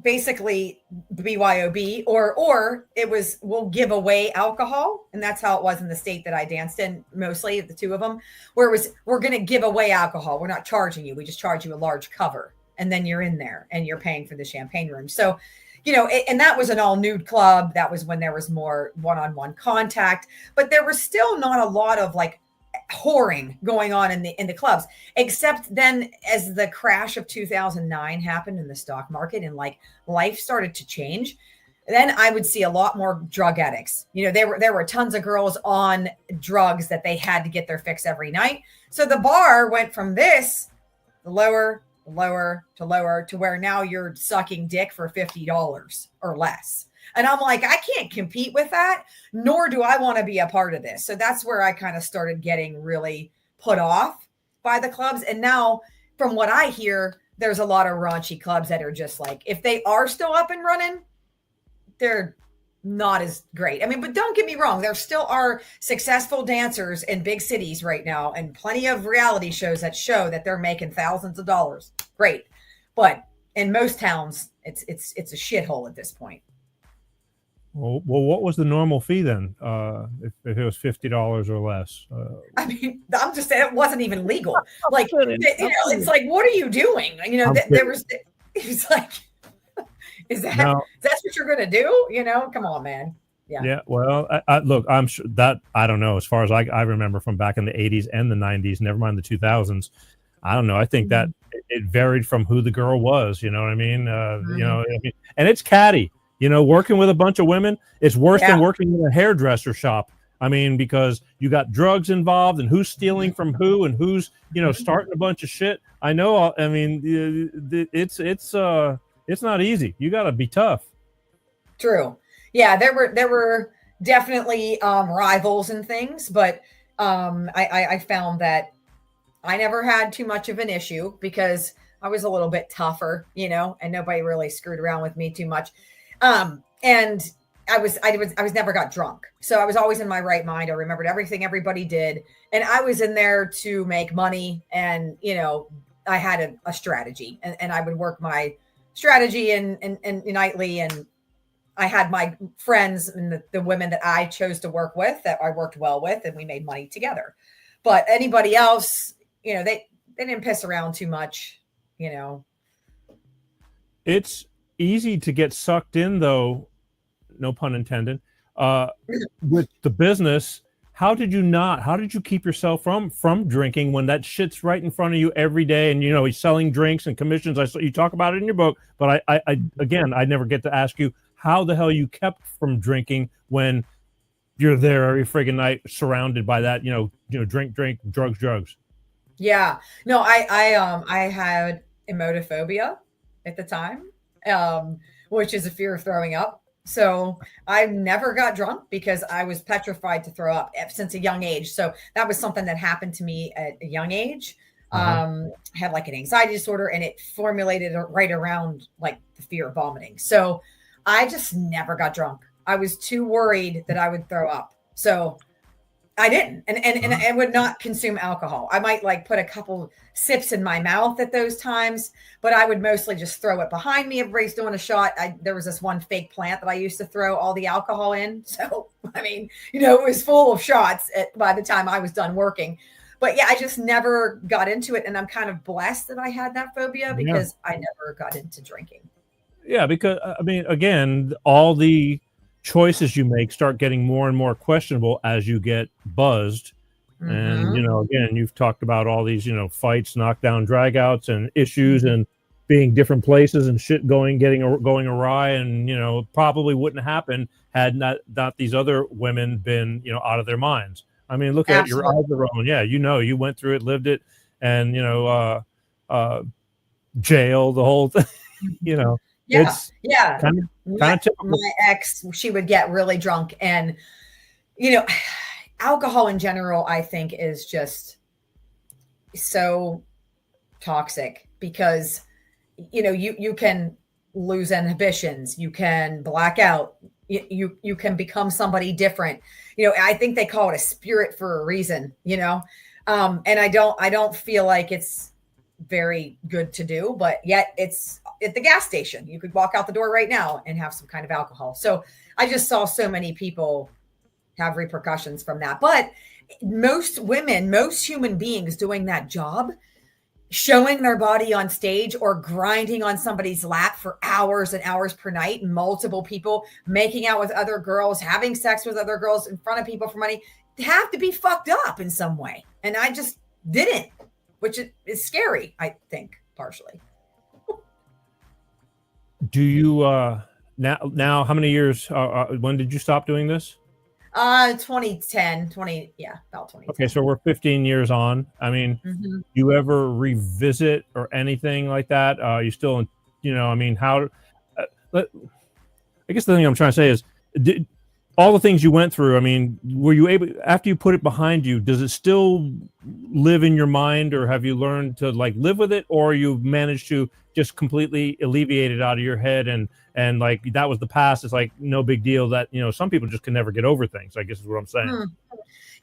basically BYOB, or it was, we'll give away alcohol. And that's how it was in the state that I danced in, mostly the two of them, where it was, we're going to give away alcohol. We're not charging you. We just charge you a large cover. And then you're in there and you're paying for the champagne room. So, and that was an all nude club. That was when there was more one-on-one contact, but there was still not a lot of like whoring going on in the clubs. Except then, as the crash of 2009 happened in the stock market, and like life started to change, then I would see a lot more drug addicts. You know, there were tons of girls on drugs that they had to get their fix every night. So the bar went from this lower to where now you're sucking dick for $50 or less. And I'm like, I can't compete with that, nor do I want to be a part of this. So that's where I kind of started getting really put off by the clubs. And now, from what I hear, there's a lot of raunchy clubs that are just like, if they are still up and running, they're not as great. I mean, but don't get me wrong. There still are successful dancers in big cities right now, and plenty of reality shows that show that they're making thousands of dollars. Great. But in most towns, it's a shithole at this point. Well, what was the normal fee then? If it was $50 or less? I mean, I'm just saying it wasn't even legal. Like, you know, it's like, what are you doing? You know, it was like, is that that's what you're going to do? You know, come on, man. Yeah. Well, look, I'm sure that, I don't know, as far as I remember from back in the 80s and the 90s, never mind the 2000s. I don't know. I think that it varied from who the girl was. You know what I mean? You know, and it's catty. You know, working with a bunch of women, it's worse than working in a hairdresser shop. I mean, because you got drugs involved, and who's stealing from who, and who's, you know, starting a bunch of shit. I know. I mean, it's not easy. You got to be tough. True. Yeah, there were definitely rivals and things, but I found that I never had too much of an issue because I was a little bit tougher, you know, and nobody really screwed around with me too much. And I was never got drunk. So I was always in my right mind. I remembered everything everybody did. And I was in there to make money. And, you know, I had a strategy, and I would work my strategy and nightly. And I had my friends and the women that I chose to work with that I worked well with, and we made money together. But anybody else, you know, they didn't piss around too much, you know. It's easy to get sucked in, though, no pun intended, with the business. How did you keep yourself from drinking when that shit's right in front of you every day? And, you know, he's selling drinks and commissions. I saw you talk about it in your book, but I never get to ask you how the hell you kept from drinking when you're there every friggin' night surrounded by that, you know, drink, drugs. Yeah, no, I had emetophobia at the time. Which is a fear of throwing up. So I never got drunk because I was petrified to throw up since a young age. So that was something that happened to me at a young age. Had like an anxiety disorder, and it formulated right around like the fear of vomiting. So I just never got drunk. I was too worried that I would throw up. So I didn't. And I would not consume alcohol. I might like put a couple sips in my mouth at those times, but I would mostly just throw it behind me. Everybody's doing a shot. There was this one fake plant that I used to throw all the alcohol in. So, I mean, you know, it was full of shots by the time I was done working. But yeah, I just never got into it. And I'm kind of blessed that I had that phobia because I never got into drinking. Yeah, because, I mean, again, all the choices you make start getting more and more questionable as you get buzzed. And, you know, again, you've talked about all these, you know, fights, knockdown, dragouts, and issues, and being different places and shit going awry. And, you know, probably wouldn't happen had not these other women been, you know, out of their minds. I mean, look at your eyes are own. Yeah, you know, you went through it, lived it, and, you know, jail, the whole thing, you know. It's kind of typical. My ex, she would get really drunk, and, you know, alcohol in general, I think, is just so toxic because, you know, you can lose inhibitions, you can black out, you can become somebody different. You know, I think they call it a spirit for a reason, you know. And I don't feel like it's very good to do, but yet it's at the gas station. You could walk out the door right now and have some kind of alcohol. So I just saw so many people have repercussions from that. But most women, most human beings doing that job, showing their body on stage or grinding on somebody's lap for hours and hours per night, multiple people, making out with other girls, having sex with other girls in front of people for money, have to be fucked up in some way. And I just didn't, which is scary, I think, partially. Do you now how many years when did you stop doing this? 2010, about 2010. Okay, so we're 15 years on. I mean, you ever revisit or anything like that? You still, I mean, how? I guess the thing I'm trying to say is, all the things you went through, I mean, were you able, after you put it behind you, does it still live in your mind, or have you learned to like live with it, or you've managed to just completely alleviate it out of your head and like that was the past? It's like no big deal. That, some people just can never get over things, I guess is what I'm saying.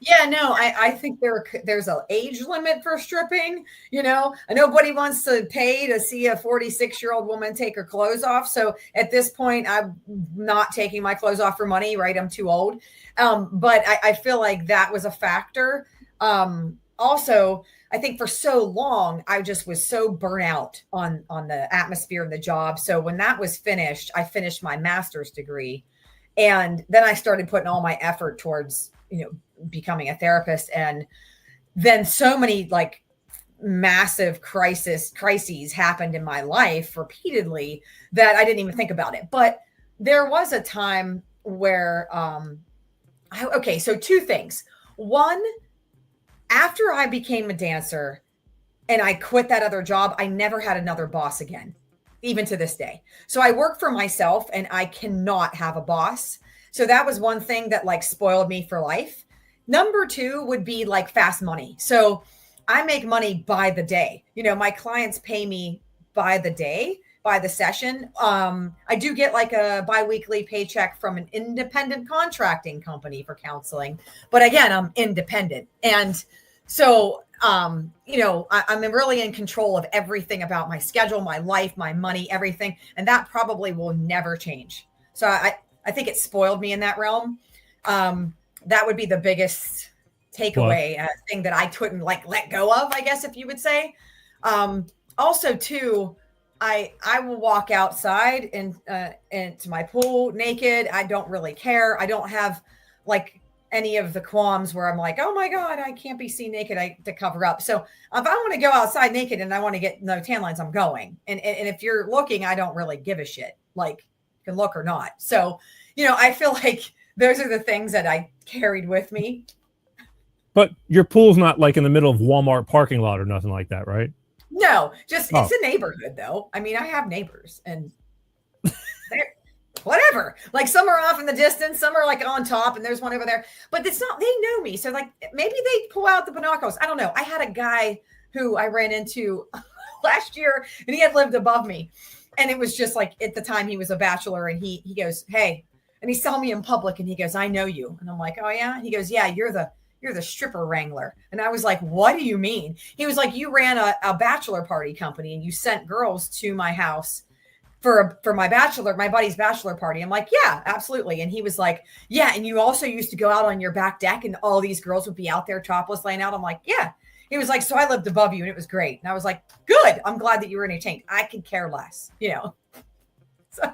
Yeah, no, I think there's an age limit for stripping. Nobody wants to pay to see a 46-year-old woman take her clothes off. So at this point, I'm not taking my clothes off for money, right? I'm too old. But I feel like that was a factor. Also, I think for so long, I just was so burnt out on the atmosphere of the job. So when that was finished, I finished my master's degree. And then I started putting all my effort towards, becoming a therapist. And then so many like massive crises happened in my life repeatedly that I didn't even think about it. But there was a time where, so two things. One, after I became a dancer and I quit that other job, I never had another boss again, even to this day. So I work for myself and I cannot have a boss. So that was one thing that like spoiled me for life. Number two would be like fast money. So I make money by the day. My clients pay me by the day, by the session. I do get like a biweekly paycheck from an independent contracting company for counseling. But again, I'm independent. And so, I'm really in control of everything about my schedule, my life, my money, everything. And that probably will never change. So I think it spoiled me in that realm. That would be the biggest takeaway thing that I couldn't like let go of, I guess, if you would say. Also, too, I will walk outside and to my pool naked. I don't really care. I don't have like any of the qualms where I'm like, oh my God, I can't be seen naked to cover up. So if I want to go outside naked and I want to get no tan lines, I'm going. And if you're looking, I don't really give a shit. Like, you can look or not. So, I feel like those are the things that I carried with me. But your pool's not like in the middle of Walmart parking lot or nothing like that, right? No, it's a neighborhood though. I mean, I have neighbors and they're whatever. Like some are off in the distance, some are like on top, and there's one over there. But it's not, they know me. So like maybe they pull out the binoculars. I don't know. I had a guy who I ran into last year and he had lived above me. And it was just like at the time he was a bachelor and he goes, hey, and he saw me in public and he goes, I know you. And I'm like, oh yeah. He goes, yeah, you're the stripper wrangler. And I was like, what do you mean? He was like, you ran a bachelor party company and you sent girls to my house for my buddy's bachelor party. I'm like, yeah, absolutely. And he was like, yeah. And you also used to go out on your back deck and all these girls would be out there topless laying out. I'm like, yeah. He was like, so I lived above you and it was great. And I was like, good. I'm glad that you were entertained. I could care less, So.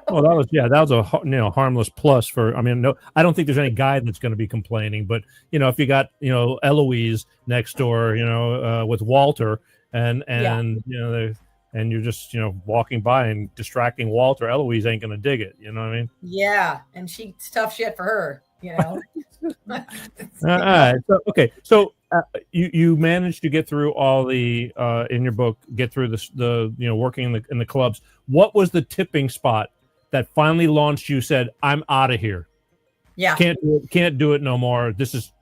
Well, that was a harmless plus for. I mean, no, I don't think there's any guy that's going to be complaining. But if you got Eloise next door, with Walter, and and you're just walking by and distracting Walter, Eloise ain't going to dig it. You know what I mean? Yeah, and she's tough shit for her. All right. So you managed to get through all the in your book, get through the working in the clubs. What was the tipping spot that finally launched you? Said, I'm out of here. Yeah, can't do it no more. This is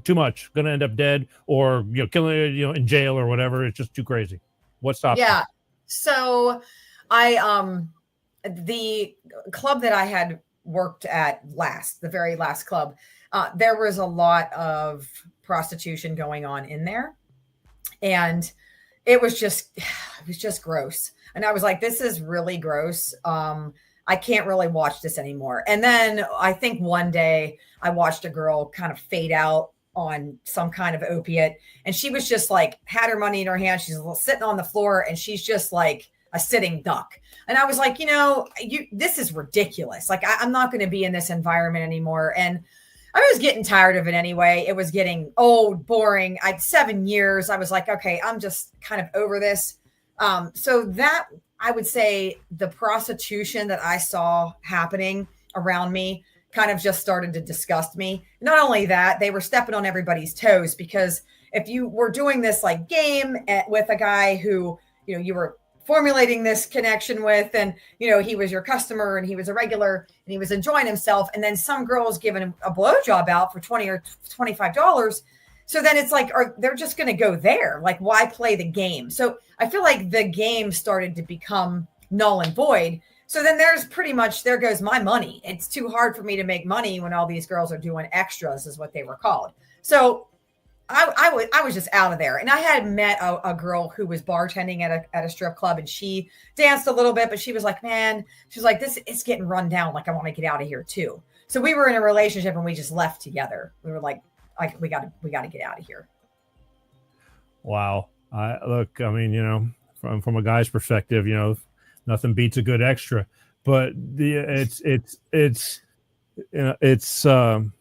too much. Going to end up dead or killing in jail or whatever. It's just too crazy. What stopped? Yeah. So I the club that I had worked at the very last club, there was a lot of prostitution going on in there. And it was just gross. And I was like, this is really gross. I can't really watch this anymore. And then I think one day I watched a girl kind of fade out on some kind of opiate. And she was just like, had her money in her hand. She's sitting on the floor and she's just like a sitting duck. And I was like, this is ridiculous. Like, I'm not going to be in this environment anymore. And I was getting tired of it anyway. It was getting old, boring. I'd 7 years. I was like, okay, I'm just kind of over this. So that, I would say, the prostitution that I saw happening around me kind of just started to disgust me. Not only that, they were stepping on everybody's toes, because if you were doing this like game with a guy who, you were formulating this connection with, and, he was your customer and he was a regular and he was enjoying himself, and then some girl's giving him a blowjob out for $20 or $25. So then it's like, they're just going to go there. Like, why play the game? So I feel like the game started to become null and void. So then there goes my money. It's too hard for me to make money when all these girls are doing extras, is what they were called. So I was just out of there. And I had met a girl who was bartending at a strip club, and she danced a little bit, but she was like, man, she's like, this is getting run down. Like, I want to get out of here too. So we were in a relationship and we just left together. We were like we got to get out of here. Wow. Look, I mean, from a guy's perspective, nothing beats a good extra, but it's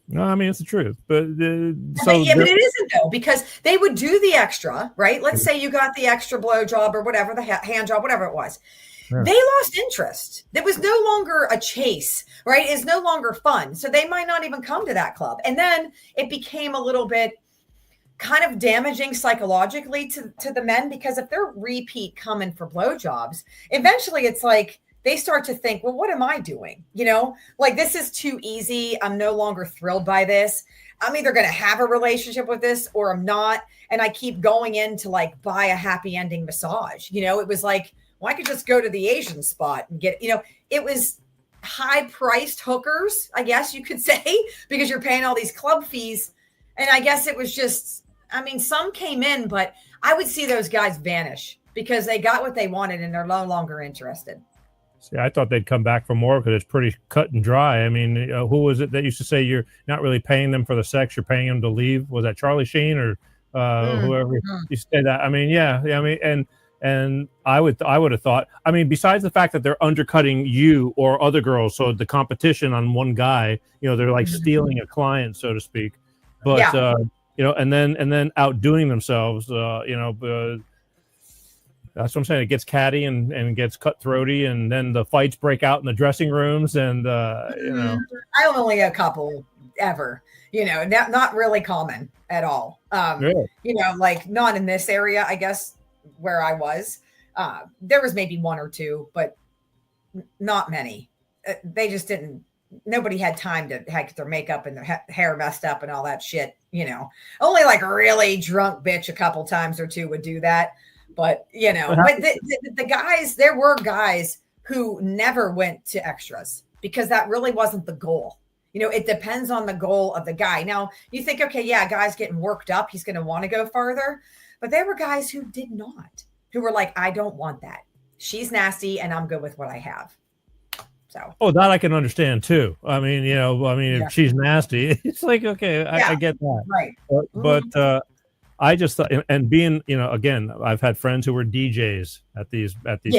no, I mean, it's the truth, but but it isn't though, because they would do the extra, right? Let's say you got the extra blow job or whatever, the hand job, whatever it was. Yeah. They lost interest. There was no longer a chase, right? It's no longer fun. So they might not even come to that club. And then it became a little bit kind of damaging psychologically to the men, because if they're repeat coming for blowjobs, eventually it's like, they start to think, well, what am I doing? Like, this is too easy. I'm no longer thrilled by this. I'm either going to have a relationship with this or I'm not. And I keep going in to like buy a happy ending massage. It was like, well, I could just go to the Asian spot and get, it was high priced hookers, I guess you could say, because you're paying all these club fees. And I guess it was just, I mean, some came in, but I would see those guys vanish because they got what they wanted and they're no longer interested. See, I thought they'd come back for more because it's pretty cut and dry. I mean, who was it that used to say you're not really paying them for the sex, you're paying them to leave? Was that Charlie Sheen or whoever used to say that? I mean, yeah. I mean, and I would have thought, I mean, besides the fact that they're undercutting you or other girls, so the competition on one guy, they're like stealing a client, so to speak. But and then outdoing themselves, that's what I'm saying. It gets catty and gets cutthroaty, and then the fights break out in the dressing rooms. And I only a couple ever. Not really common at all. Really? Like not in this area, I guess, where I was. There was maybe one or two, but not many. They just didn't. Nobody had time to have their makeup and their hair messed up and all that shit. Only like a really drunk bitch a couple times or two would do that. But, but the guys, there were guys who never went to extras because that really wasn't the goal. It depends on the goal of the guy. Now, you think, okay, yeah, guy's getting worked up. He's going to want to go farther. But there were guys who did not, who were like, I don't want that. She's nasty and I'm good with what I have. So. Oh, that I can understand too. I mean, if she's nasty, it's like, okay, I get that. Right. But I just thought, and being, again, I've had friends who were DJs at these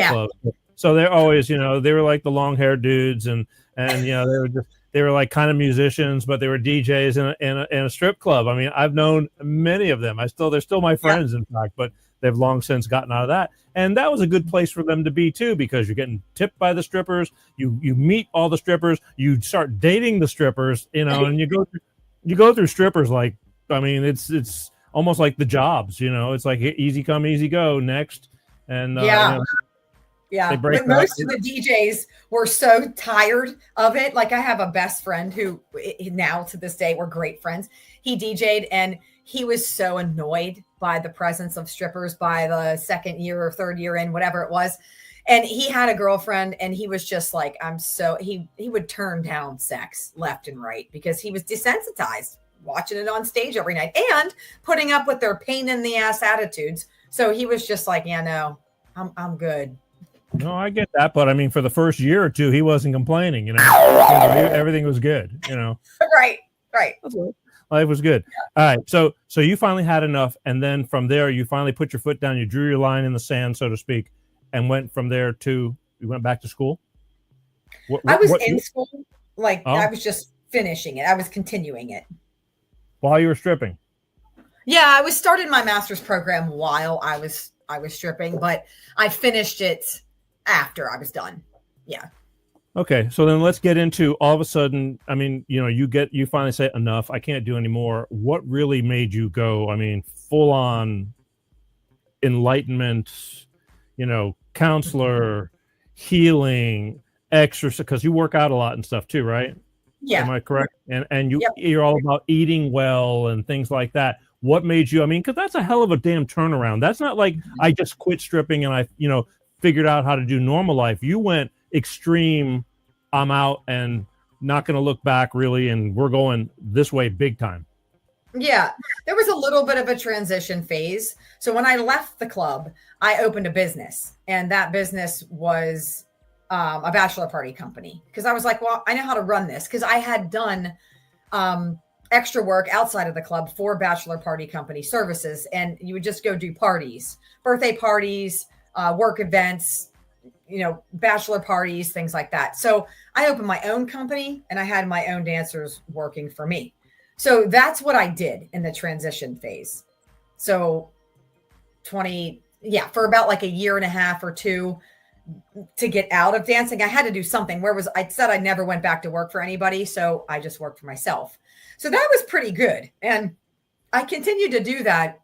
clubs. So they're always, they were like the long haired dudes and they were like kind of musicians, but they were DJs in a strip club. I mean, I've known many of them. They're still my friends, in fact, but they've long since gotten out of that. And that was a good place for them to be too, because you're getting tipped by the strippers. You meet all the strippers, you start dating the strippers, and you go through strippers like, I mean, it's almost like the jobs, it's like easy come, easy go, next. And but most of the DJs were so tired of it. Like I have a best friend who now to this day we're great friends. He DJ'd and he was so annoyed by the presence of strippers by the second year or third year in, whatever it was. And he had a girlfriend and he was just like, he would turn down sex left and right because he was desensitized watching it on stage every night and putting up with their pain in the ass attitudes. So he was just like, yeah, no, I'm good. No, I get that. But I mean, for the first year or two, he wasn't complaining, everything was good, Right. Life was good. Yeah. All right. So you finally had enough. And then from there, you finally put your foot down, you drew your line in the sand, so to speak, and went from there you went back to school. I was in school. Like I was just finishing it. I was continuing it. While you were stripping? Yeah, I was started my master's program while I was stripping, but I finished it after I was done. Yeah. Okay, so then let's get into all of a sudden. I mean, you finally say enough. I can't do anymore. What really made you go? I mean, full on enlightenment. Counselor, healing, exercise, because you work out a lot and stuff too, right? Yeah. Am I correct? And Yep. you're all about eating well and things like that. What made you? I mean, because that's a hell of a damn turnaround. That's not like I just quit stripping and I, figured out how to do normal life. You went extreme. I'm out and not going to look back really, and we're going this way big time. Yeah, there was a little bit of a transition phase. So when I left the club, I opened a business, and that business was a bachelor party company, because I was like, well, I know how to run this, because I had done extra work outside of the club for bachelor party company services, and you would just go do parties, birthday parties, work events, bachelor parties, things like that. So I opened my own company, and I had my own dancers working for me. So that's what I did in the transition phase. So for about like a year and a half or two to get out of dancing, I had to do something. I said I never went back to work for anybody. So I just worked for myself. So that was pretty good. And I continued to do that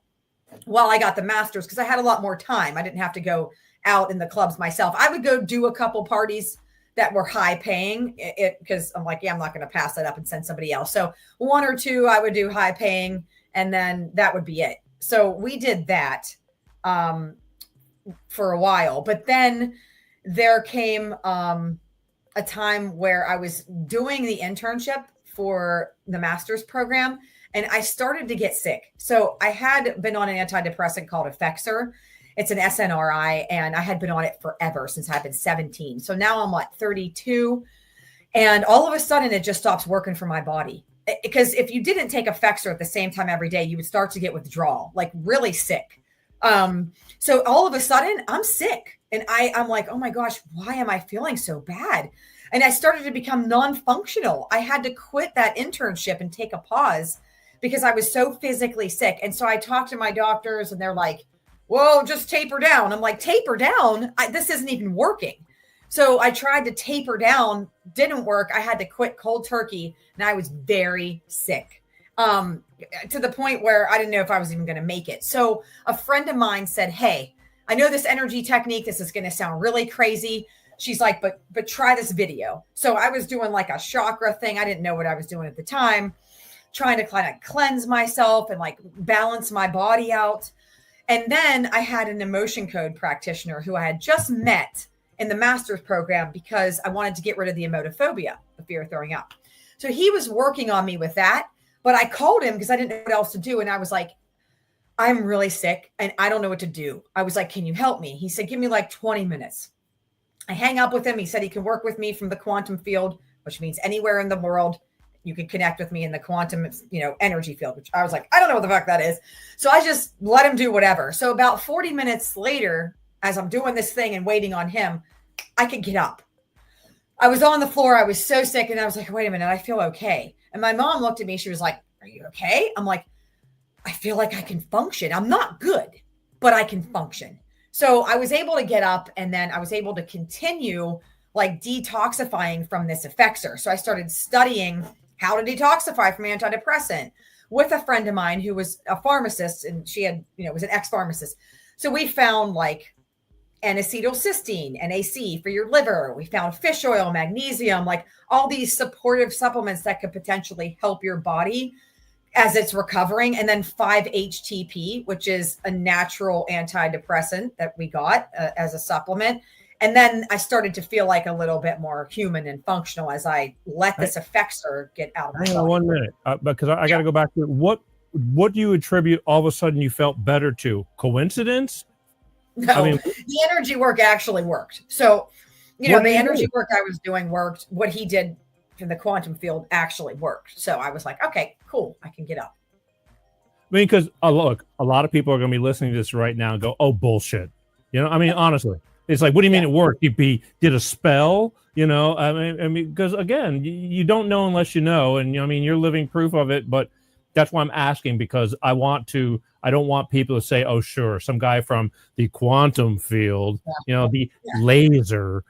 while I got the master's, because I had a lot more time. I didn't have to go out in the clubs myself. I would go do a couple parties that were high paying, because I'm like, I'm not going to pass that up and send somebody else. So one or two I would do high paying, and then that would be it. So we did that for a while, but then there came a time where I was doing the internship for the master's program, and I started to get sick. So I had been on an antidepressant called Effexor. It's an SNRI, and I had been on it forever, since I've been 17. So now I'm 32, and all of a sudden it just stops working for my body. Because if you didn't take Effexor at the same time every day, you would start to get withdrawal, like really sick. So all of a sudden I'm sick, and I'm like, oh my gosh, why am I feeling so bad? And I started to become non-functional. I had to quit that internship and take a pause because I was so physically sick. And so I talked to my doctors, and they're like, whoa, just taper down. I'm like, taper down? This isn't even working. So I tried to taper down, didn't work. I had to quit cold turkey, and I was very sick, to the point where I didn't know if I was even going to make it. So a friend of mine said, hey, I know this energy technique. This is going to sound really crazy. She's like, but try this video. So I was doing like a chakra thing. I didn't know what I was doing at the time, trying to kind of cleanse myself and like balance my body out. And then I had an emotion code practitioner who I had just met in the master's program, because I wanted to get rid of the emotophobia, the fear of throwing up. So he was working on me with that, but I called him because I didn't know what else to do. And I was like, I'm really sick and I don't know what to do. I was like, can you help me? He said, give me like 20 minutes. I hang up with him. He said he can work with me from the quantum field, which means anywhere in the world you can connect with me in the quantum, energy field, which I was like, I don't know what the fuck that is. So I just let him do whatever. So about 40 minutes later, as I'm doing this thing and waiting on him, I could get up. I was on the floor. I was so sick. And I was like, wait a minute, I feel okay. And my mom looked at me. She was like, are you okay? I'm like, I feel like I can function. I'm not good, but I can function. So I was able to get up, and then I was able to continue like detoxifying from this Effexor. So I started studying how to detoxify from antidepressant with a friend of mine who was a pharmacist, and she had, was an ex-pharmacist. So we found like N-acetylcysteine, NAC for your liver. We found fish oil, magnesium, like all these supportive supplements that could potentially help your body as it's recovering. And then 5-HTP, which is a natural antidepressant that we got as a supplement. And then I started to feel like a little bit more human and functional as I let this Effexor get out of my body. 1 minute, because I got to go back to what do you attribute all of a sudden you felt better to? Coincidence? No, I mean, the energy work actually worked. So, the energy work I was doing worked. What he did in the quantum field actually worked. So I was like, okay, cool. I can get up. I mean, because look, a lot of people are going to be listening to this right now and go, oh, bullshit. Honestly. It's like, what do you mean it worked? He did a spell, I mean, because again, you don't know unless you know, and I mean, you're living proof of it. But that's why I'm asking, because I don't want people to say, oh, sure, some guy from the quantum field, the laser,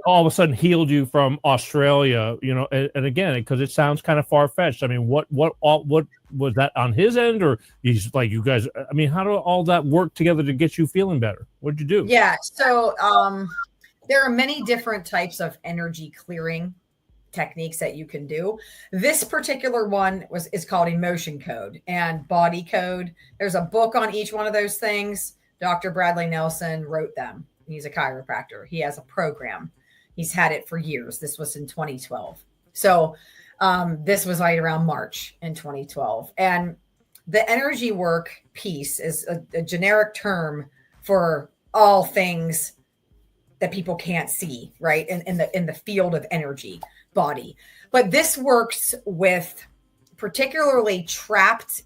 all of a sudden healed you from Australia, and again, because it sounds kind of far fetched. I mean, what was that on his end, or he's like, you guys? I mean, how do all that work together to get you feeling better? What'd you do? Yeah, so there are many different types of energy clearing techniques that you can do. This particular one is called emotion code and body code. There's a book on each one of those things. Dr. Bradley Nelson wrote them. He's a chiropractor. He has a program. He's had it for years. This was in 2012. So this was right around March in 2012. And the energy work piece is a generic term for all things that people can't see, right? In the field of energy body. But this works with particularly trapped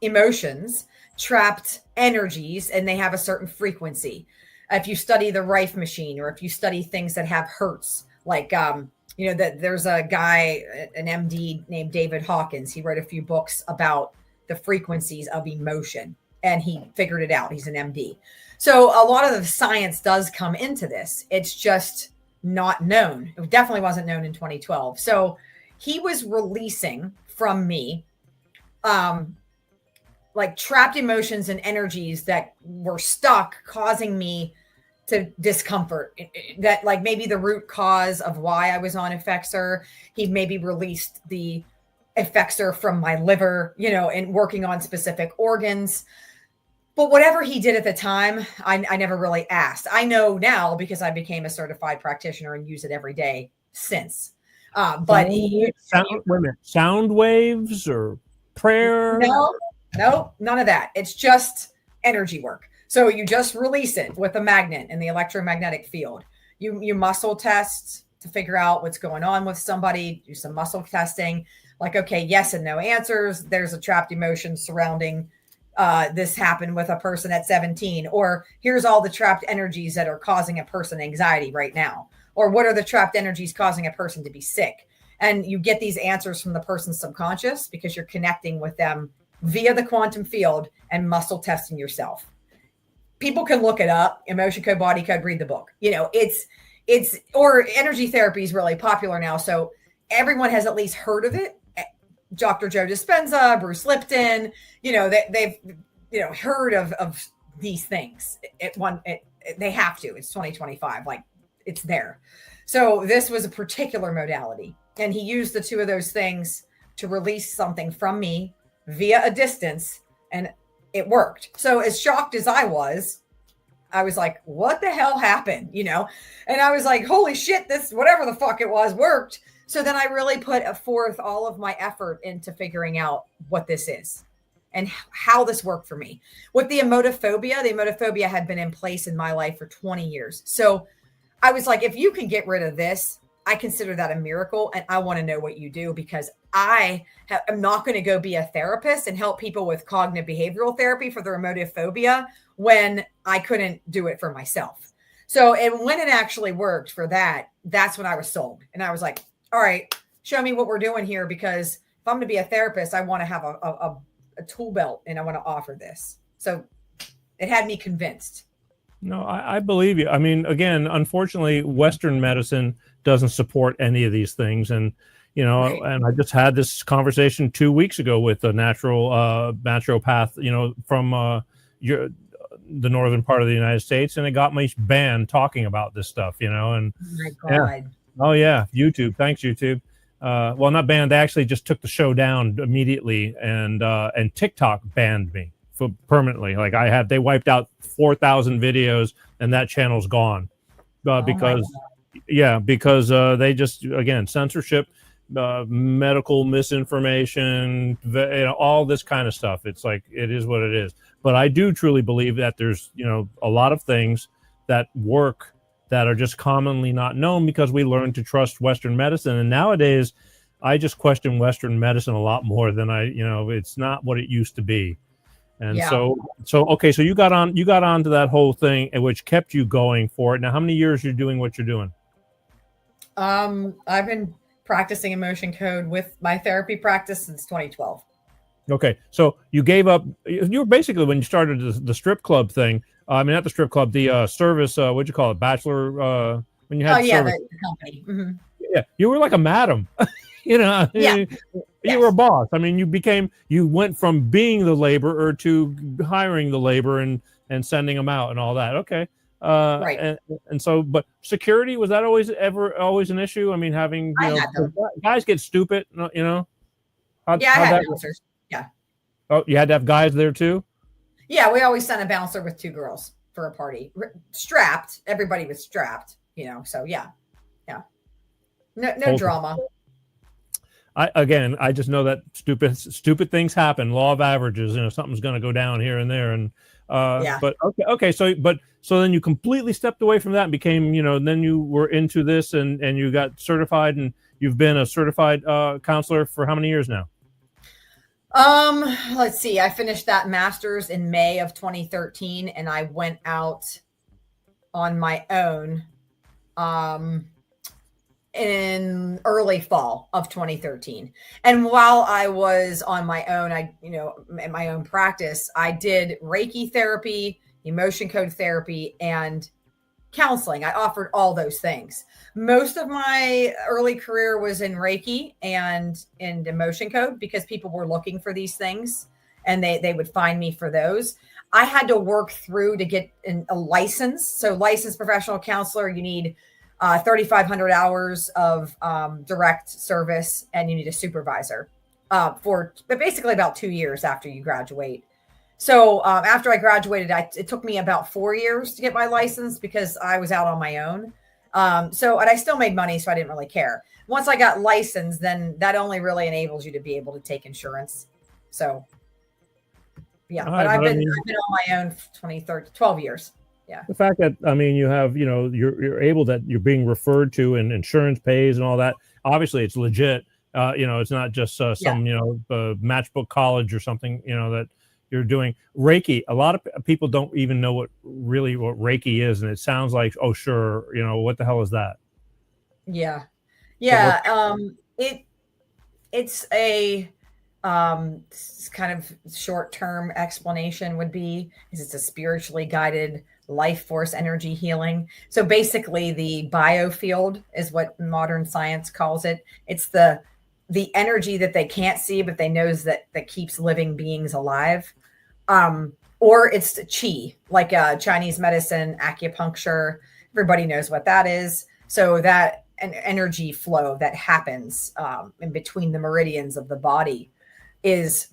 emotions, trapped energies, and they have a certain frequency. If you study the Rife machine, or if you study things that have hertz, like, that there's a guy, an MD named David Hawkins. He wrote a few books about the frequencies of emotion, and he figured it out. He's an MD. So a lot of the science does come into this. It's just not known. It definitely wasn't known in 2012. So he was releasing from me, like trapped emotions and energies that were stuck, causing me to discomfort, that like maybe the root cause of why I was on Effexor. He maybe released the Effexor from my liver, and working on specific organs. But whatever he did at the time, I never really asked. I know now because I became a certified practitioner and use it every day since. But sound waves or prayer? No, none of that. It's just energy work. So you just release it with a magnet in the electromagnetic field. You muscle test to figure out what's going on with somebody, do some muscle testing, like, okay, yes and no answers. There's a trapped emotion surrounding this happened with a person at 17, or here's all the trapped energies that are causing a person anxiety right now, or what are the trapped energies causing a person to be sick? And you get these answers from the person's subconscious because you're connecting with them via the quantum field and muscle testing yourself. People can look it up, emotion code, body code, read the book. Or energy therapy is really popular now. So everyone has at least heard of it. Dr. Joe Dispenza, Bruce Lipton, they've heard of these things. They have to. It's 2025, like it's there. So this was a particular modality, and he used the two of those things to release something from me via a distance, and it worked. So as shocked as I was like, what the hell happened? And I was like, holy shit, this, whatever the fuck it was, worked. So then I really put forth all of my effort into figuring out what this is and how this worked for me. With the emotophobia had been in place in my life for 20 years. So I was like, if you can get rid of this, I consider that a miracle. And I want to know what you do, because I am not going to go be a therapist and help people with cognitive behavioral therapy for their emotophobia when I couldn't do it for myself. So, and when it actually worked for that, that's when I was sold. And I was like, all right, show me what we're doing here, because if I'm going to be a therapist, I want to have a tool belt and I want to offer this. So it had me convinced. No, I believe you. I mean, again, unfortunately, Western medicine doesn't support any of these things. And, right. And I just had this conversation 2 weeks ago with a naturopath, from the northern part of the United States. And it got me banned talking about this stuff, and oh my God. Yeah. Oh yeah, YouTube. Thanks, YouTube. Well, not banned. They actually just took the show down immediately, and TikTok banned me permanently. Like they wiped out 4,000 videos, and that channel's gone because they just, again, censorship, medical misinformation, all this kind of stuff. It's like, it is what it is. But I do truly believe that there's a lot of things that work that are just commonly not known, because we learn to trust Western medicine. And nowadays, I just question Western medicine a lot more than it's not what it used to be. And Yeah. so okay, so you got onto that whole thing, and which kept you going for it. Now, how many years you're doing what you're doing? I've been practicing emotion code with my therapy practice since 2012. Okay, so you gave up. You were basically, when you started the strip club thing. I mean, not the strip club, the service. What'd you call it? Bachelor. When you had service. The company. Mhm. Yeah, you were like a madam. Yeah. You were a boss. I mean, you went from being the laborer to hiring the labor and sending them out and all that. Okay. Right. And so, but security, was that always an issue? I mean, having, I had them. guys get stupid, Yeah, I had bouncers. Yeah. Oh, you had to have guys there too? Yeah, we always sent a bouncer with 2 girls for a party. Strapped. Everybody was strapped, so yeah. No drama. I just know that stupid things happen. Law of averages, something's going to go down here and there. And Yeah. But okay. So then you completely stepped away from that and became, then you were into this and you got certified, and you've been a certified counselor for how many years now? Let's see. I finished that master's in May of 2013, and I went out on my own in early fall of 2013. And while I was on my own, in my own practice, I did Reiki therapy, emotion code therapy, and counseling. I offered all those things. Most of my early career was in Reiki and in emotion code because people were looking for these things and they would find me for those. I had to work through to get a license. So licensed professional counselor, you need 3,500 hours of direct service, and you need a supervisor but basically about 2 years after you graduate. So after I graduated, it took me about 4 years to get my license because I was out on my own. And I still made money, so I didn't really care. Once I got licensed, then that only really enables you to be able to take insurance. So yeah, but I've been on my own for 12 years. Yeah. The fact that, you have, you're able, that you're being referred to and insurance pays and all that. Obviously it's legit. It's not just some, matchbook college or something, that you're doing. Reiki. A lot of people don't even know what Reiki is. And it sounds like, oh, sure. What the hell is that? Yeah. Yeah. It's a kind of short-term explanation would be it's a spiritually guided life force energy healing. So basically the biofield is what modern science calls it. It's the energy that they can't see, but they knows that keeps living beings alive. Or it's qi, like Chinese medicine, acupuncture. Everybody knows what that is. So that an energy flow that happens in between the meridians of the body is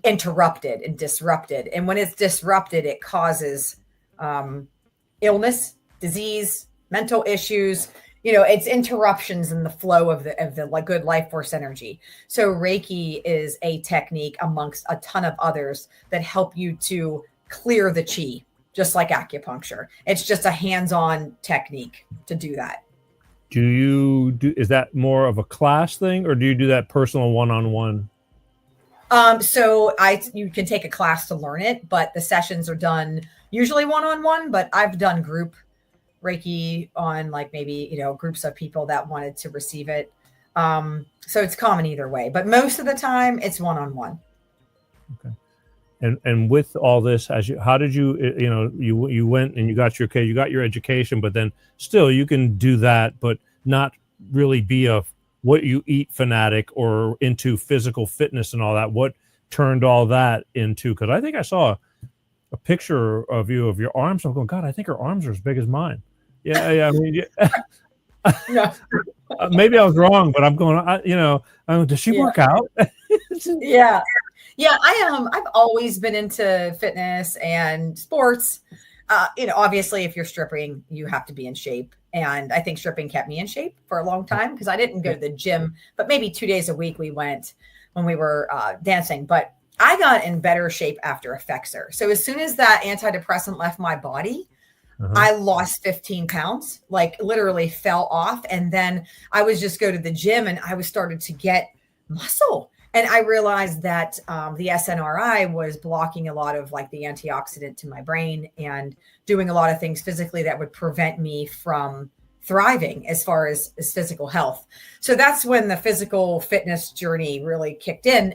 interrupted and disrupted. And when it's disrupted, it causes illness, disease, mental issues. It's interruptions in the flow of the good life force energy. So Reiki is a technique amongst a ton of others that help you to clear the chi, just like acupuncture. It's just a hands-on technique to do that. Is that more of a class thing, or do you do that personal one-on-one? So you can take a class to learn it, but the sessions are done usually one-on-one, but I've done group Reiki on maybe, groups of people that wanted to receive it. So it's common either way, but most of the time it's one-on-one. Okay. And with all this, how did you went and you got your education, but then still you can do that, but not really be a what you eat fanatic or into physical fitness and all that. What turned all that into? Because I think I saw a picture of your arms. I'm going, God, I think her arms are as big as mine. Yeah. I mean, No. Maybe I was wrong, but I'm going, does she work out? Yeah. Yeah. I've always been into fitness and sports. Obviously if you're stripping, you have to be in shape. And I think stripping kept me in shape for a long time because I didn't go to the gym, but maybe 2 days a week we went when we were dancing. But I got in better shape after Effexor. So as soon as that antidepressant left my body, I lost 15 pounds, literally fell off. And then I was just go to the gym and I was started to get muscle. And I realized that the SNRI was blocking a lot of like the antioxidant to my brain and doing a lot of things physically that would prevent me from thriving as far as physical health. So that's when the physical fitness journey really kicked in.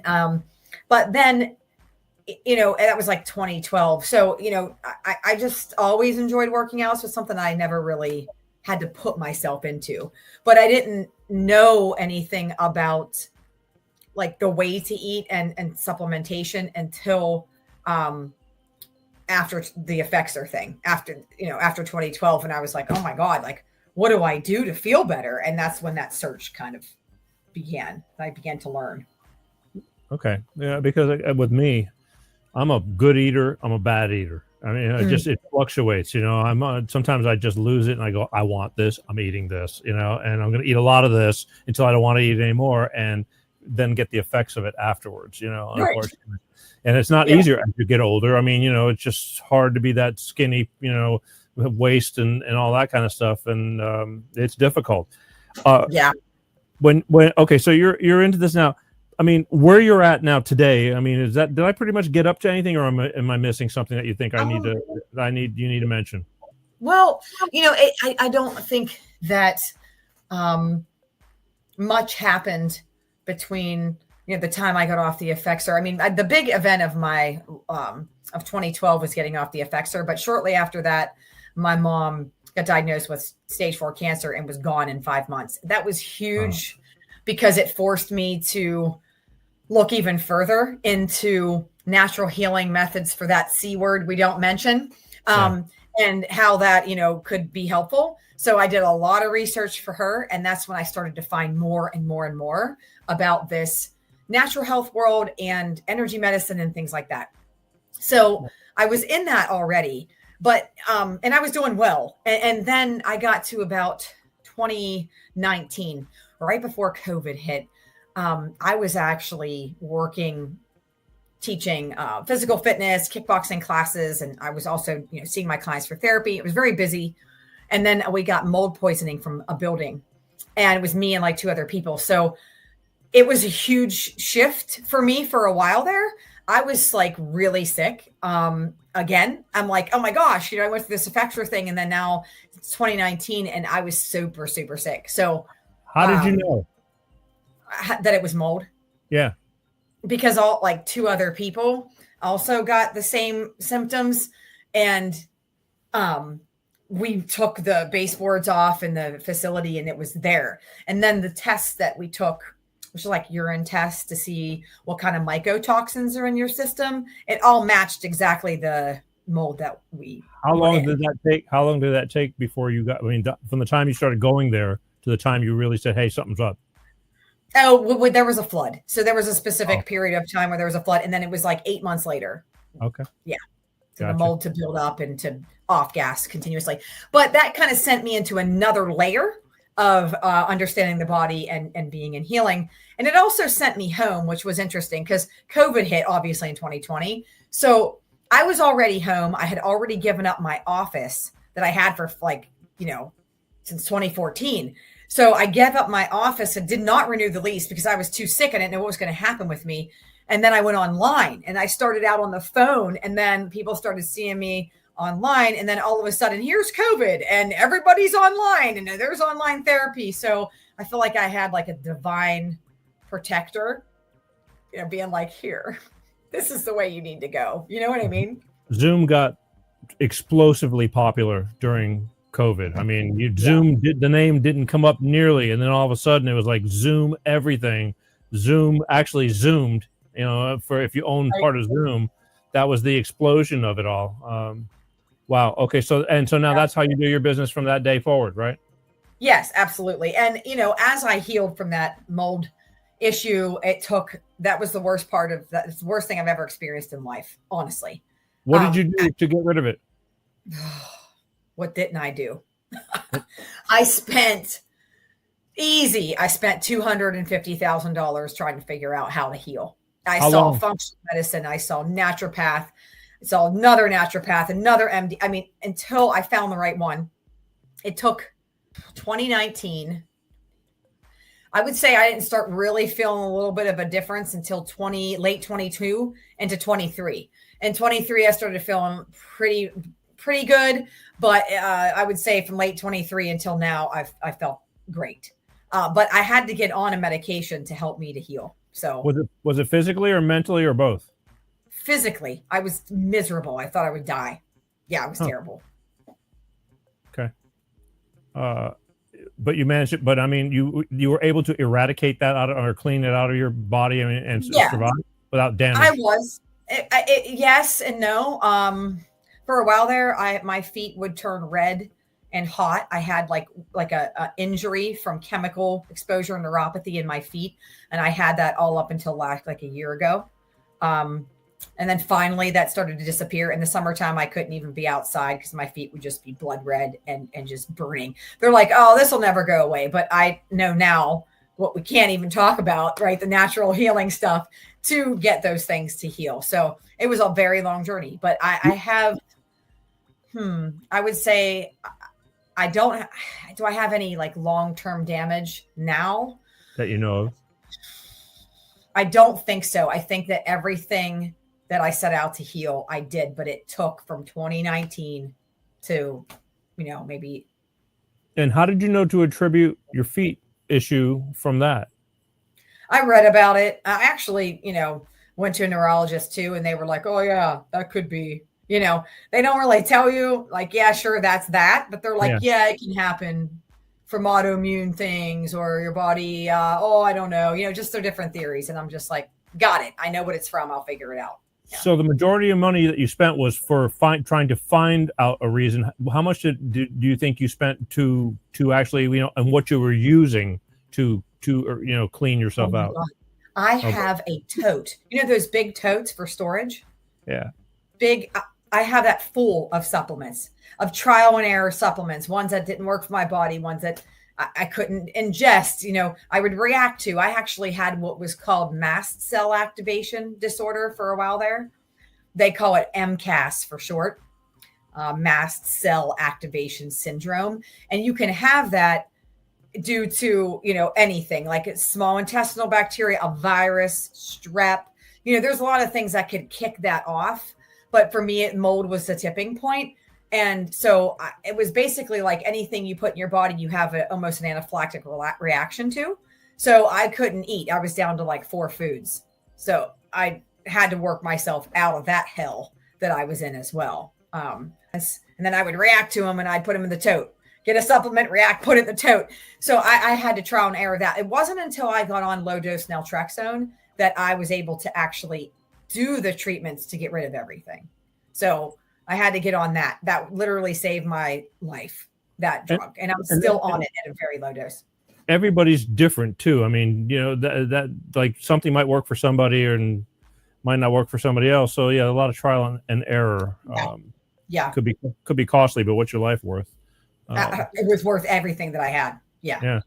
But then, that was like 2012. So, I just always enjoyed working out. So something I never really had to put myself into, but I didn't know anything about like the way to eat and supplementation until after the Effexor thing, after 2012. And I was like, oh my God, like, what do I do to feel better? And that's when that search kind of began. I began to learn. Okay. Yeah, because with me, I'm a good eater. I'm a bad eater. I mean, it fluctuates, sometimes I just lose it and I go, I want this. I'm eating this, and I'm going to eat a lot of this until I don't want to eat anymore. And then get the effects of it afterwards, unfortunately. And it's not easier as you get older. I mean, it's just hard to be that skinny, with waist and all that kind of stuff. And it's difficult. Okay. So you're into this now. I mean, where you're at now today, I mean, did I pretty much get up to anything, or am I missing something that you think you need to mention? Well, I don't think that much happened between the time I got off the Effexor. I mean, the big event of my of 2012 was getting off the Effexor, but shortly after that, my mom got diagnosed with stage 4 cancer and was gone in 5 months. That was huge because it forced me to look even further into natural healing methods for that C word we don't mention, and how that could be helpful. So I did a lot of research for her, and that's when I started to find more and more and more about this natural health world and energy medicine and things like that. So I was in that already, but and I was doing well. And then I got to about 2019, right before COVID hit. I was actually teaching physical fitness, kickboxing classes, and I was also seeing my clients for therapy. It was very busy. And then we got mold poisoning from a building, and it was me and like 2 other people. So it was a huge shift for me for a while there. I was like really sick. Again, I'm like, oh my gosh, I went through this Effexor thing, and then now it's 2019 and I was super, super sick. So how did you know that it was mold? Yeah. Because all like 2 other people also got the same symptoms, and we took the baseboards off in the facility and it was there. And then the tests that we took, which is like urine tests to see what kind of mycotoxins are in your system, it all matched exactly the mold that we. How long did that take before you got? I mean, from the time you started going there to the time you really said, "Hey, something's up." Oh, there was a flood. So there was a specific period of time where there was a flood, and then it was like 8 months later. Okay. Yeah. So the mold to build up and to off gas continuously. But that kind of sent me into another layer of understanding the body and being in healing. And it also sent me home, which was interesting because COVID hit obviously in 2020. So I was already home. I had already given up my office that I had for since 2014. So I gave up my office and did not renew the lease because I was too sick. I didn't know what was going to happen with me. And then I went online and I started out on the phone, and then people started seeing me online. And then all of a sudden, here's COVID and everybody's online and there's online therapy. So I feel like I had like a divine protector, being like, here, this is the way you need to go. You know what I mean? Zoom got explosively popular during COVID. I mean, Zoom the name didn't come up nearly, and then all of a sudden it was like Zoom everything. Zoom actually zoomed. For if you own part of Zoom, that was the explosion of it all. Wow. Okay. So now that's how you do your business from that day forward, right? Yes, absolutely. And as I healed from that mold issue, that was the worst part of that. It's the worst thing I've ever experienced in life, honestly. What did you do to get rid of it? What didn't I do? I spent $250,000 trying to figure out how to heal. I saw functional medicine. I saw naturopath. I saw another naturopath, another MD. I mean, until I found the right one. It took 2019. I would say I didn't start really feeling a little bit of a difference until late 22 into 23. In 23, I started feeling pretty good. But I would say from late 23 until now, I felt great. But I had to get on a medication to help me to heal. So was it physically or mentally or both? Physically, I was miserable. I thought I would die. Yeah, it was terrible. Okay. But you managed it. But I mean, you were able to eradicate that out of, or clean it out of your body and survive without damage. I was. Yes and no. For a while there, my feet would turn red and hot. I had like a injury from chemical exposure and neuropathy in my feet, and I had that all up until like a year ago. And then finally that started to disappear. In the summertime, I couldn't even be outside because my feet would just be blood red and just burning. They're like, oh, this will never go away. But I know now what we can't even talk about, right? The natural healing stuff to get those things to heal. So it was a very long journey, but I have, I would say do I have any like long-term damage now? That you know of? I don't think so. I think that everything that I set out to heal, I did, but it took from 2019 to, maybe. And how did you know to attribute your feet issue from that? I read about it. I actually, went to a neurologist too, and they were like, oh yeah, that could be, they don't really tell you like, yeah, sure, that's that. But they're like, yeah, it can happen from autoimmune things or your body. I don't know, just their different theories. And I'm just like, got it. I know what it's from. I'll figure it out. Yeah. So the majority of money that you spent was for trying to find out a reason. How much do you think you spent to actually, and what you were using to clean yourself out? God. I have a tote. Those big totes for storage? Yeah. Big. I have that full of supplements, of trial and error supplements, ones that didn't work for my body, ones that I couldn't ingest, I would react to. I actually had what was called mast cell activation disorder for a while there. They call it MCAS for short, mast cell activation syndrome. And you can have that due to, anything like it's small intestinal bacteria, a virus, strep. There's a lot of things that could kick that off. But for me, mold was the tipping point. And so it was basically like anything you put in your body, you have almost an anaphylactic reaction to. So I couldn't eat. I was down to like 4 foods. So I had to work myself out of that hell that I was in as well. And then I would react to them and I'd put them in the tote, get a supplement, react, put it in the tote. So I had to trial and error that. It wasn't until I got on low dose naltrexone that I was able to actually do the treatments to get rid of everything. So I had to get on that. That literally saved my life, that drug. And I'm still on it at a very low dose. Everybody's different too. I mean, that like something might work for somebody and might not work for somebody else. So yeah, a lot of trial and error. Could be costly, but what's your life worth? It was worth everything that I had. Yeah. Yeah.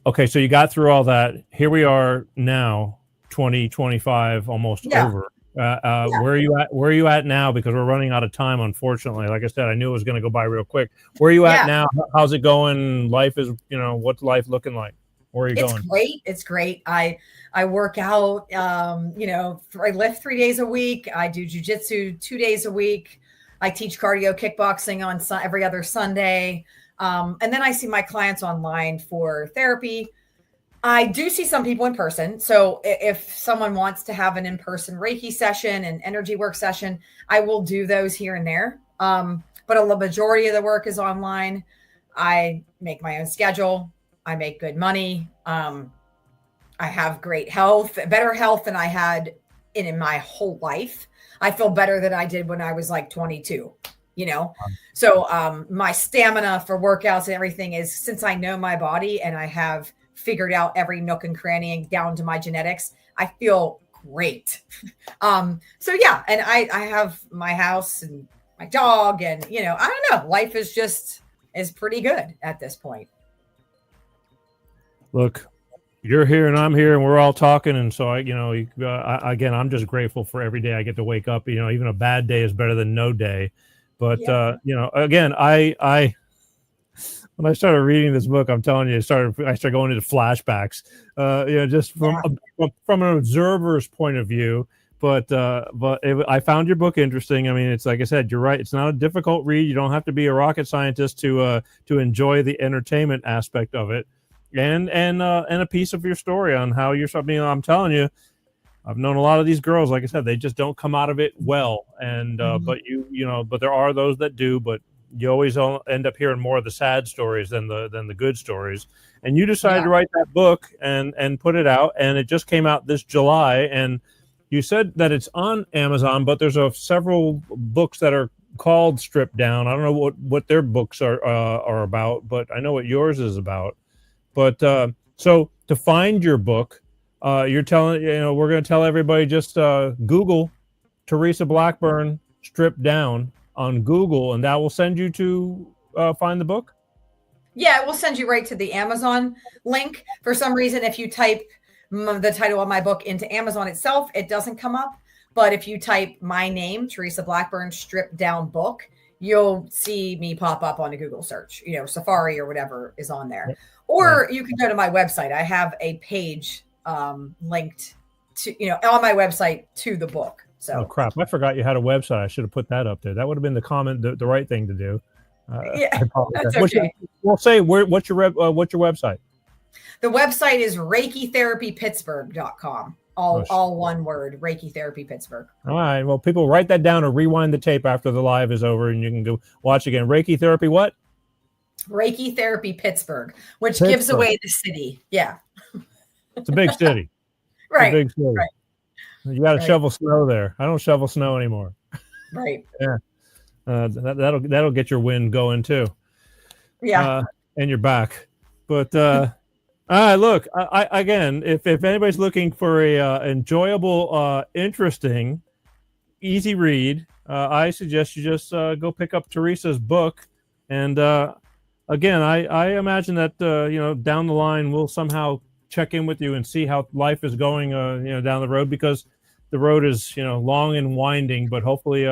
Okay. So you got through all that. Here we are now, 2025, almost over. Where are you at now? Because we're running out of time, unfortunately. Like I said, I knew it was going to go by real quick. Where are you at now? How's it going? Life is, what's life looking like? Where are you going? It's great. I work out, I lift 3 days a week. I do jujitsu 2 days a week. I teach cardio kickboxing on every other Sunday. And then I see my clients online for therapy. I do see some people in person. So if someone wants to have an in-person Reiki session and energy work session, I will do those here and there. But a majority of the work is online. I make my own schedule. I make good money. I have great health, better health than I had in my whole life. I feel better than I did when I was like 22, So my stamina for workouts and everything is, since I know my body and I have figured out every nook and cranny and down to my genetics, I feel great. So yeah, and I have my house and my dog and, I don't know, life is pretty good at this point. Look, you're here and I'm here and we're all talking. And so again, I'm just grateful for every day I get to wake up. Even a bad day is better than no day. But again, let when I started reading this book, I'm telling you, I started going into flashbacks. Just from an observer's point of view. But I found your book interesting. I mean, it's like I said, you're right. It's not a difficult read. You don't have to be a rocket scientist to enjoy the entertainment aspect of it, and a piece of your story on how you're. I mean, I'm telling you, I've known a lot of these girls. Like I said, they just don't come out of it well. And but there are those that do. But you always end up hearing more of the sad stories than the good stories. And you decided to write that book and put it out, and it just came out this July. And you said that it's on Amazon, but there's several books that are called Stripped Down. I don't know what their books are about, but I know what yours is about. But so to find your book, you're telling we're going to tell everybody just Google Teresa Blackburn Stripped Down on Google, and that will send you to find the book. Yeah, it will send you right to the Amazon link. For some reason, if you type the title of my book into Amazon itself, it doesn't come up. But if you type my name, Teresa Blackburn Stripped Down book, you'll see me pop up on a Google search, Safari or whatever is on there. Or you can go to my website. I have a page linked to, on my website to the book. So, oh crap! I forgot you had a website. I should have put that up there. That would have been the right thing to do. That's okay. What's your website? The website is ReikiTherapyPittsburgh.com. All one word, Reiki Therapy Pittsburgh. All right. Well, people write that down or rewind the tape after the live is over, and you can go watch again. Reiki Therapy what? Reiki Therapy Pittsburgh, which gives away the city. Yeah. It's a big city. Right. It's a big city. Right. You got to shovel snow there. I don't shovel snow anymore. Right. Yeah. That'll get your wind going too. Yeah. And your back. But all right, look, I again, if anybody's looking for a enjoyable, interesting, easy read, I suggest you just go pick up Teresa's book. And again, I imagine that down the line we'll somehow check in with you and see how life is going down the road, because the road is long and winding, but hopefully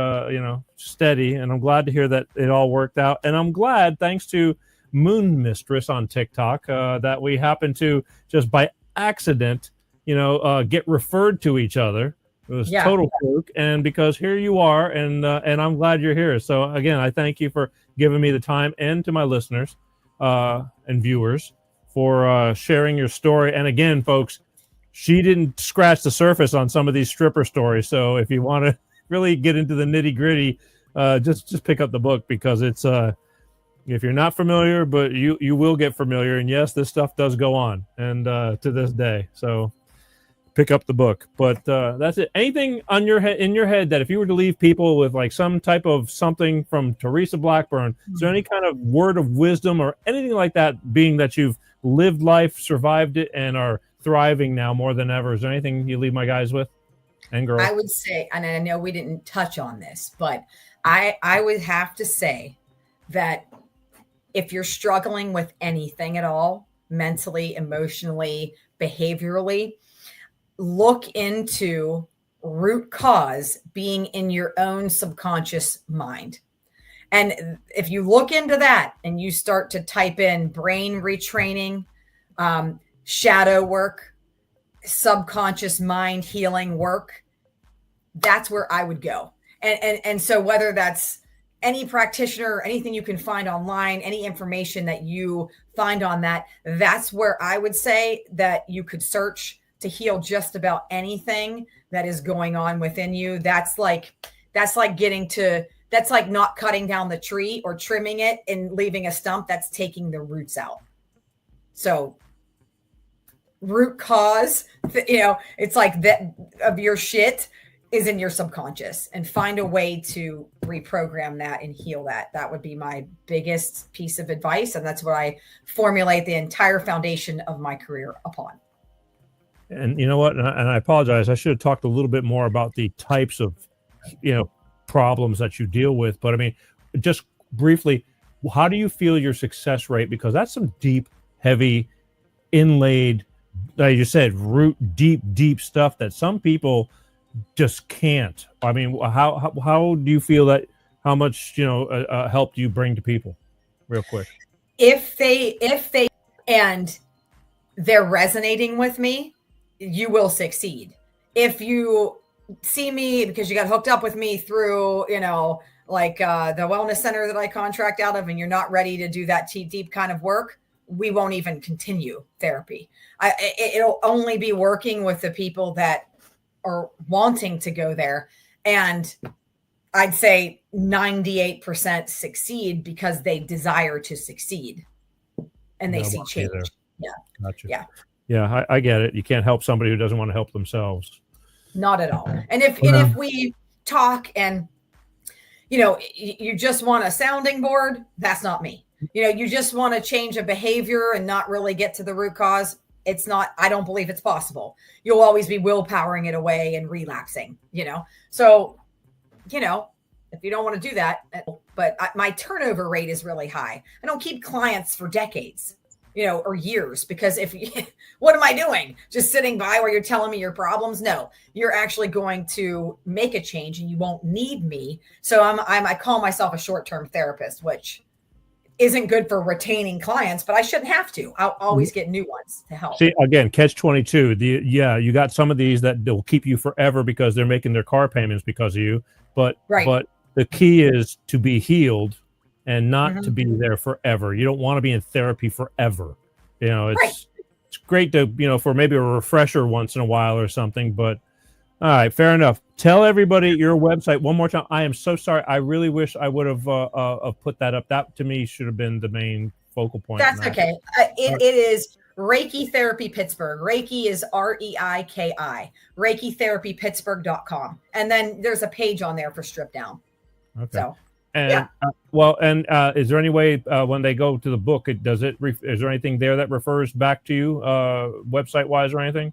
steady. And I'm glad to hear that it all worked out. And I'm glad, thanks to Moon Mistress on TikTok, that we happen to just by accident get referred to each other. It was total fluke, and because here you are, and I'm glad you're here. So again, I thank you for giving me the time, and to my listeners and viewers for sharing your story. And again, folks, she didn't scratch the surface on some of these stripper stories. So if you want to really get into the nitty gritty, just pick up the book, because it's if you're not familiar, but you will get familiar. And yes, this stuff does go on, and to this day. So pick up the book. But that's it. Anything on in your head that if you were to leave people with like some type of something from Teresa Blackburn, is there any kind of word of wisdom or anything like that, being that you've lived life, survived it, and are thriving now more than ever? Is there anything you leave my guys with and girls? I would say, and I know we didn't touch on this, but I would have to say that if you're struggling with anything at all, mentally, emotionally, behaviorally, look into root cause being in your own subconscious mind. And if you look into that and you start to type in brain retraining, shadow work, subconscious mind healing work, that's where I would go. And so whether that's any practitioner, anything you can find online, any information that you find on that, that's where I would say that you could search to heal just about anything that is going on within you. That's like not cutting down the tree or trimming it and leaving a stump. That's taking the roots out. So root cause, it's like that of your shit is in your subconscious, and find a way to reprogram that and heal that. That would be my biggest piece of advice. And that's what I formulate the entire foundation of my career upon. And you know what? And I apologize. I should have talked a little bit more about the types of, problems that you deal with. But I mean, just briefly, how do you feel your success rate? Because that's some deep, heavy, inlaid, like you said, root deep stuff that some people just can't. I mean, how do you feel that? How much help do you bring to people? Real quick. if they and they're resonating with me, you will succeed. If you see me because you got hooked up with me through, like the wellness center that I contract out of, and you're not ready to do that deep kind of work, we won't even continue therapy. It'll only be working with the people that are wanting to go there. And I'd say 98% succeed because they desire to succeed and they see change. Yeah. Gotcha. Yeah. Yeah. I get it. You can't help somebody who doesn't want to help themselves. Not at all. And if we talk and, you just want a sounding board, that's not me. You just want to change a behavior and not really get to the root cause. It's not, I don't believe it's possible. You'll always be willpowering it away and relapsing, So, if you don't want to do that, but my turnover rate is really high. I don't keep clients for decades, or years, because what am I doing? Just sitting by where you're telling me your problems? No, you're actually going to make a change and you won't need me. So I call myself a short-term therapist, which isn't good for retaining clients, but I shouldn't have to. I'll always get new ones to help. See, again, catch 22. You got some of these that will keep you forever because they're making their car payments because of you. But the key is to be healed and not to be there forever. You don't want to be in therapy forever. It's great to, for maybe a refresher once in a while or something. But all right, fair enough. Tell everybody your website one more time. I am so sorry. I really wish I would have put that up. That to me should have been the main focal point. That's okay. It is Reiki Therapy Pittsburgh. Reiki is REIKI. ReikiTherapyPittsburgh.com. And then there's a page on there for Strip Down. Okay. So, and is there any way when they go to the book, is there anything there that refers back to you website wise or anything?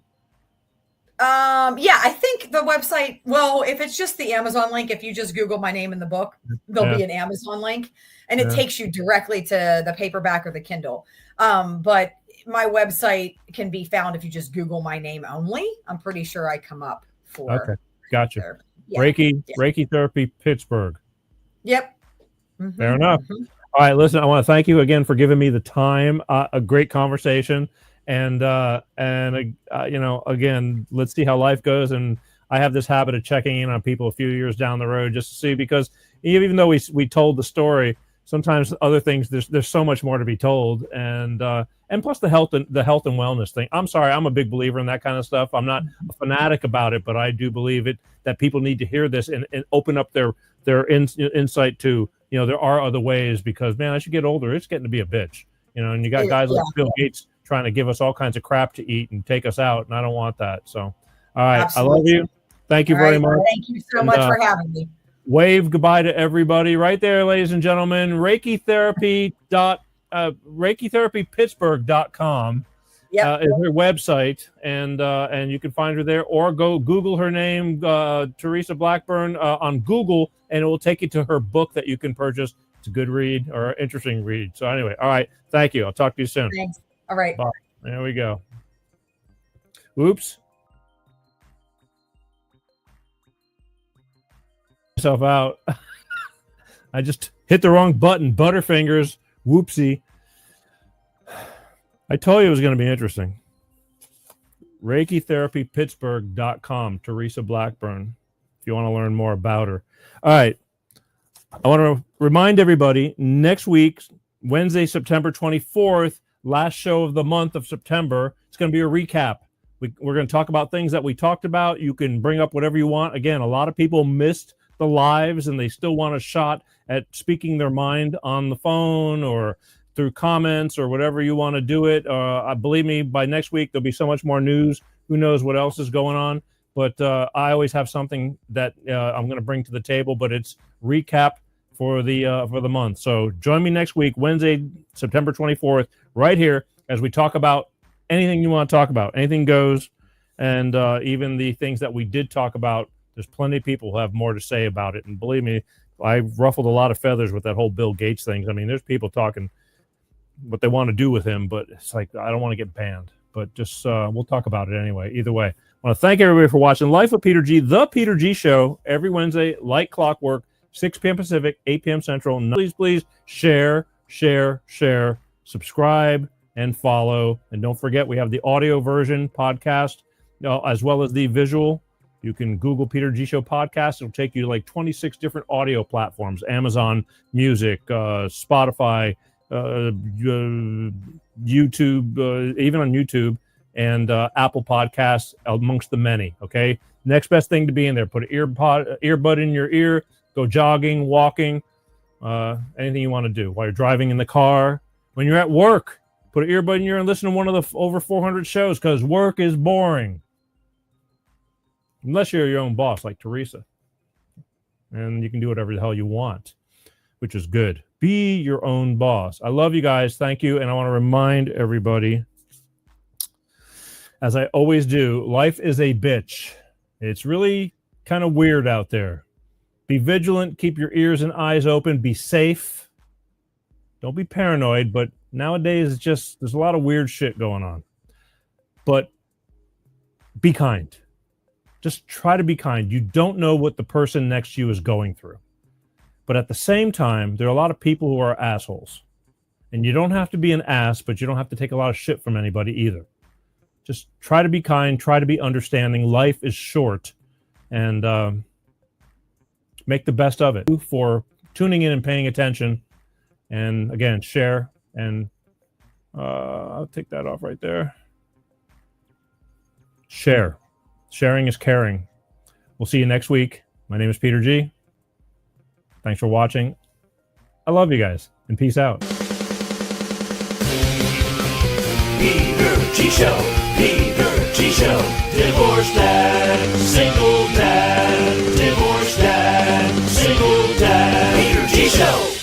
I think the website, well, if it's just the Amazon link, if you just Google my name in the book, there'll be an Amazon link and it takes you directly to the paperback or the Kindle. But my website can be found if you just Google my name only. I'm pretty sure I come up for. Okay. Gotcha. Therapy. Yeah. Reiki Therapy Pittsburgh. Yep. Fair enough. All right. Listen, I want to thank you again for giving me the time. A great conversation. And again, let's see how life goes. And I have this habit of checking in on people a few years down the road just to see, because even though we told the story, sometimes other things, there's so much more to be told. And plus the health and wellness thing. I'm sorry, I'm a big believer in that kind of stuff. I'm not a fanatic about it, but I do believe that people need to hear this and open up their insight to, there are other ways, because man, as you get older, it's getting to be a bitch, and you got guys like Bill Gates trying to give us all kinds of crap to eat and take us out. And I don't want that. So, all right. Absolutely. I love you. Thank you very much. Thank you so much for having me. Wave goodbye to everybody right there, ladies and gentlemen. ReikiTherapyPittsburgh.com is her website. And you can find her there, or go Google her name, Teresa Blackburn on Google, and it will take you to her book that you can purchase. It's a good read, or interesting read. So anyway, all right. Thank you. I'll talk to you soon. Thanks. All right. Bye. There we go. Oops. Myself out. I just hit the wrong button. Butterfingers. Whoopsie. I told you it was going to be interesting. ReikiTherapyPittsburgh.com. Teresa Blackburn. If you want to learn more about her. All right. I want to remind everybody, next week, Wednesday, September 24th, last show of the month of September. It's going to be a recap. We're going to talk about things that we talked about. You can bring up whatever you want. Again, a lot of people missed the lives and they still want a shot at speaking their mind on the phone or through comments or whatever you want to do it. Believe me, by next week, there'll be so much more news. Who knows what else is going on? But I always have something that I'm going to bring to the table, but it's recap for the month. So join me next week, Wednesday, September 24th, right here, as we talk about anything you want to talk about. Anything goes. And even the things that we did talk about, there's plenty of people who have more to say about it. And believe me, I ruffled a lot of feathers with that whole Bill Gates thing. I mean, there's people talking what they want to do with him, but it's like, I don't want to get banned. But just we'll talk about it anyway. Either way, I want to thank everybody for watching Life with Peter G, the Peter G Show, every Wednesday, like clockwork, 6 p.m. Pacific, 8 p.m. Central. Please share, subscribe and follow. And don't forget, we have the audio version podcast as well as the visual. You can Google Peter G Show podcast. It'll take you to like 26 different audio platforms: Amazon Music, Spotify, YouTube, even on YouTube, and Apple Podcasts, amongst the many. Okay, next best thing to be in there. Put an earbud in your ear. Go jogging, walking, anything you want to do while you're driving in the car. When you're at work, put an earbud in your ear and listen to one of the over 400 shows, because work is boring. Unless you're your own boss, like Teresa. And you can do whatever the hell you want, which is good. Be your own boss. I love you guys. Thank you. And I want to remind everybody, as I always do, life is a bitch. It's really kind of weird out there. Be vigilant. Keep your ears and eyes open. Be safe. Don't be paranoid. But nowadays, it's just, there's a lot of weird shit going on. But be kind. Just try to be kind. You don't know what the person next to you is going through. But at the same time, there are a lot of people who are assholes. And you don't have to be an ass, but you don't have to take a lot of shit from anybody either. Just try to be kind. Try to be understanding. Life is short. And make the best of it. For tuning in and paying attention. And again, share. And I'll take that off right there. Share. Sharing is caring. We'll see you next week. My name is Peter G. Thanks for watching. I love you guys, and peace out. Peter G Show, Peter G Show, divorce dad, single dad, divorce dad, single dad, Peter G Show.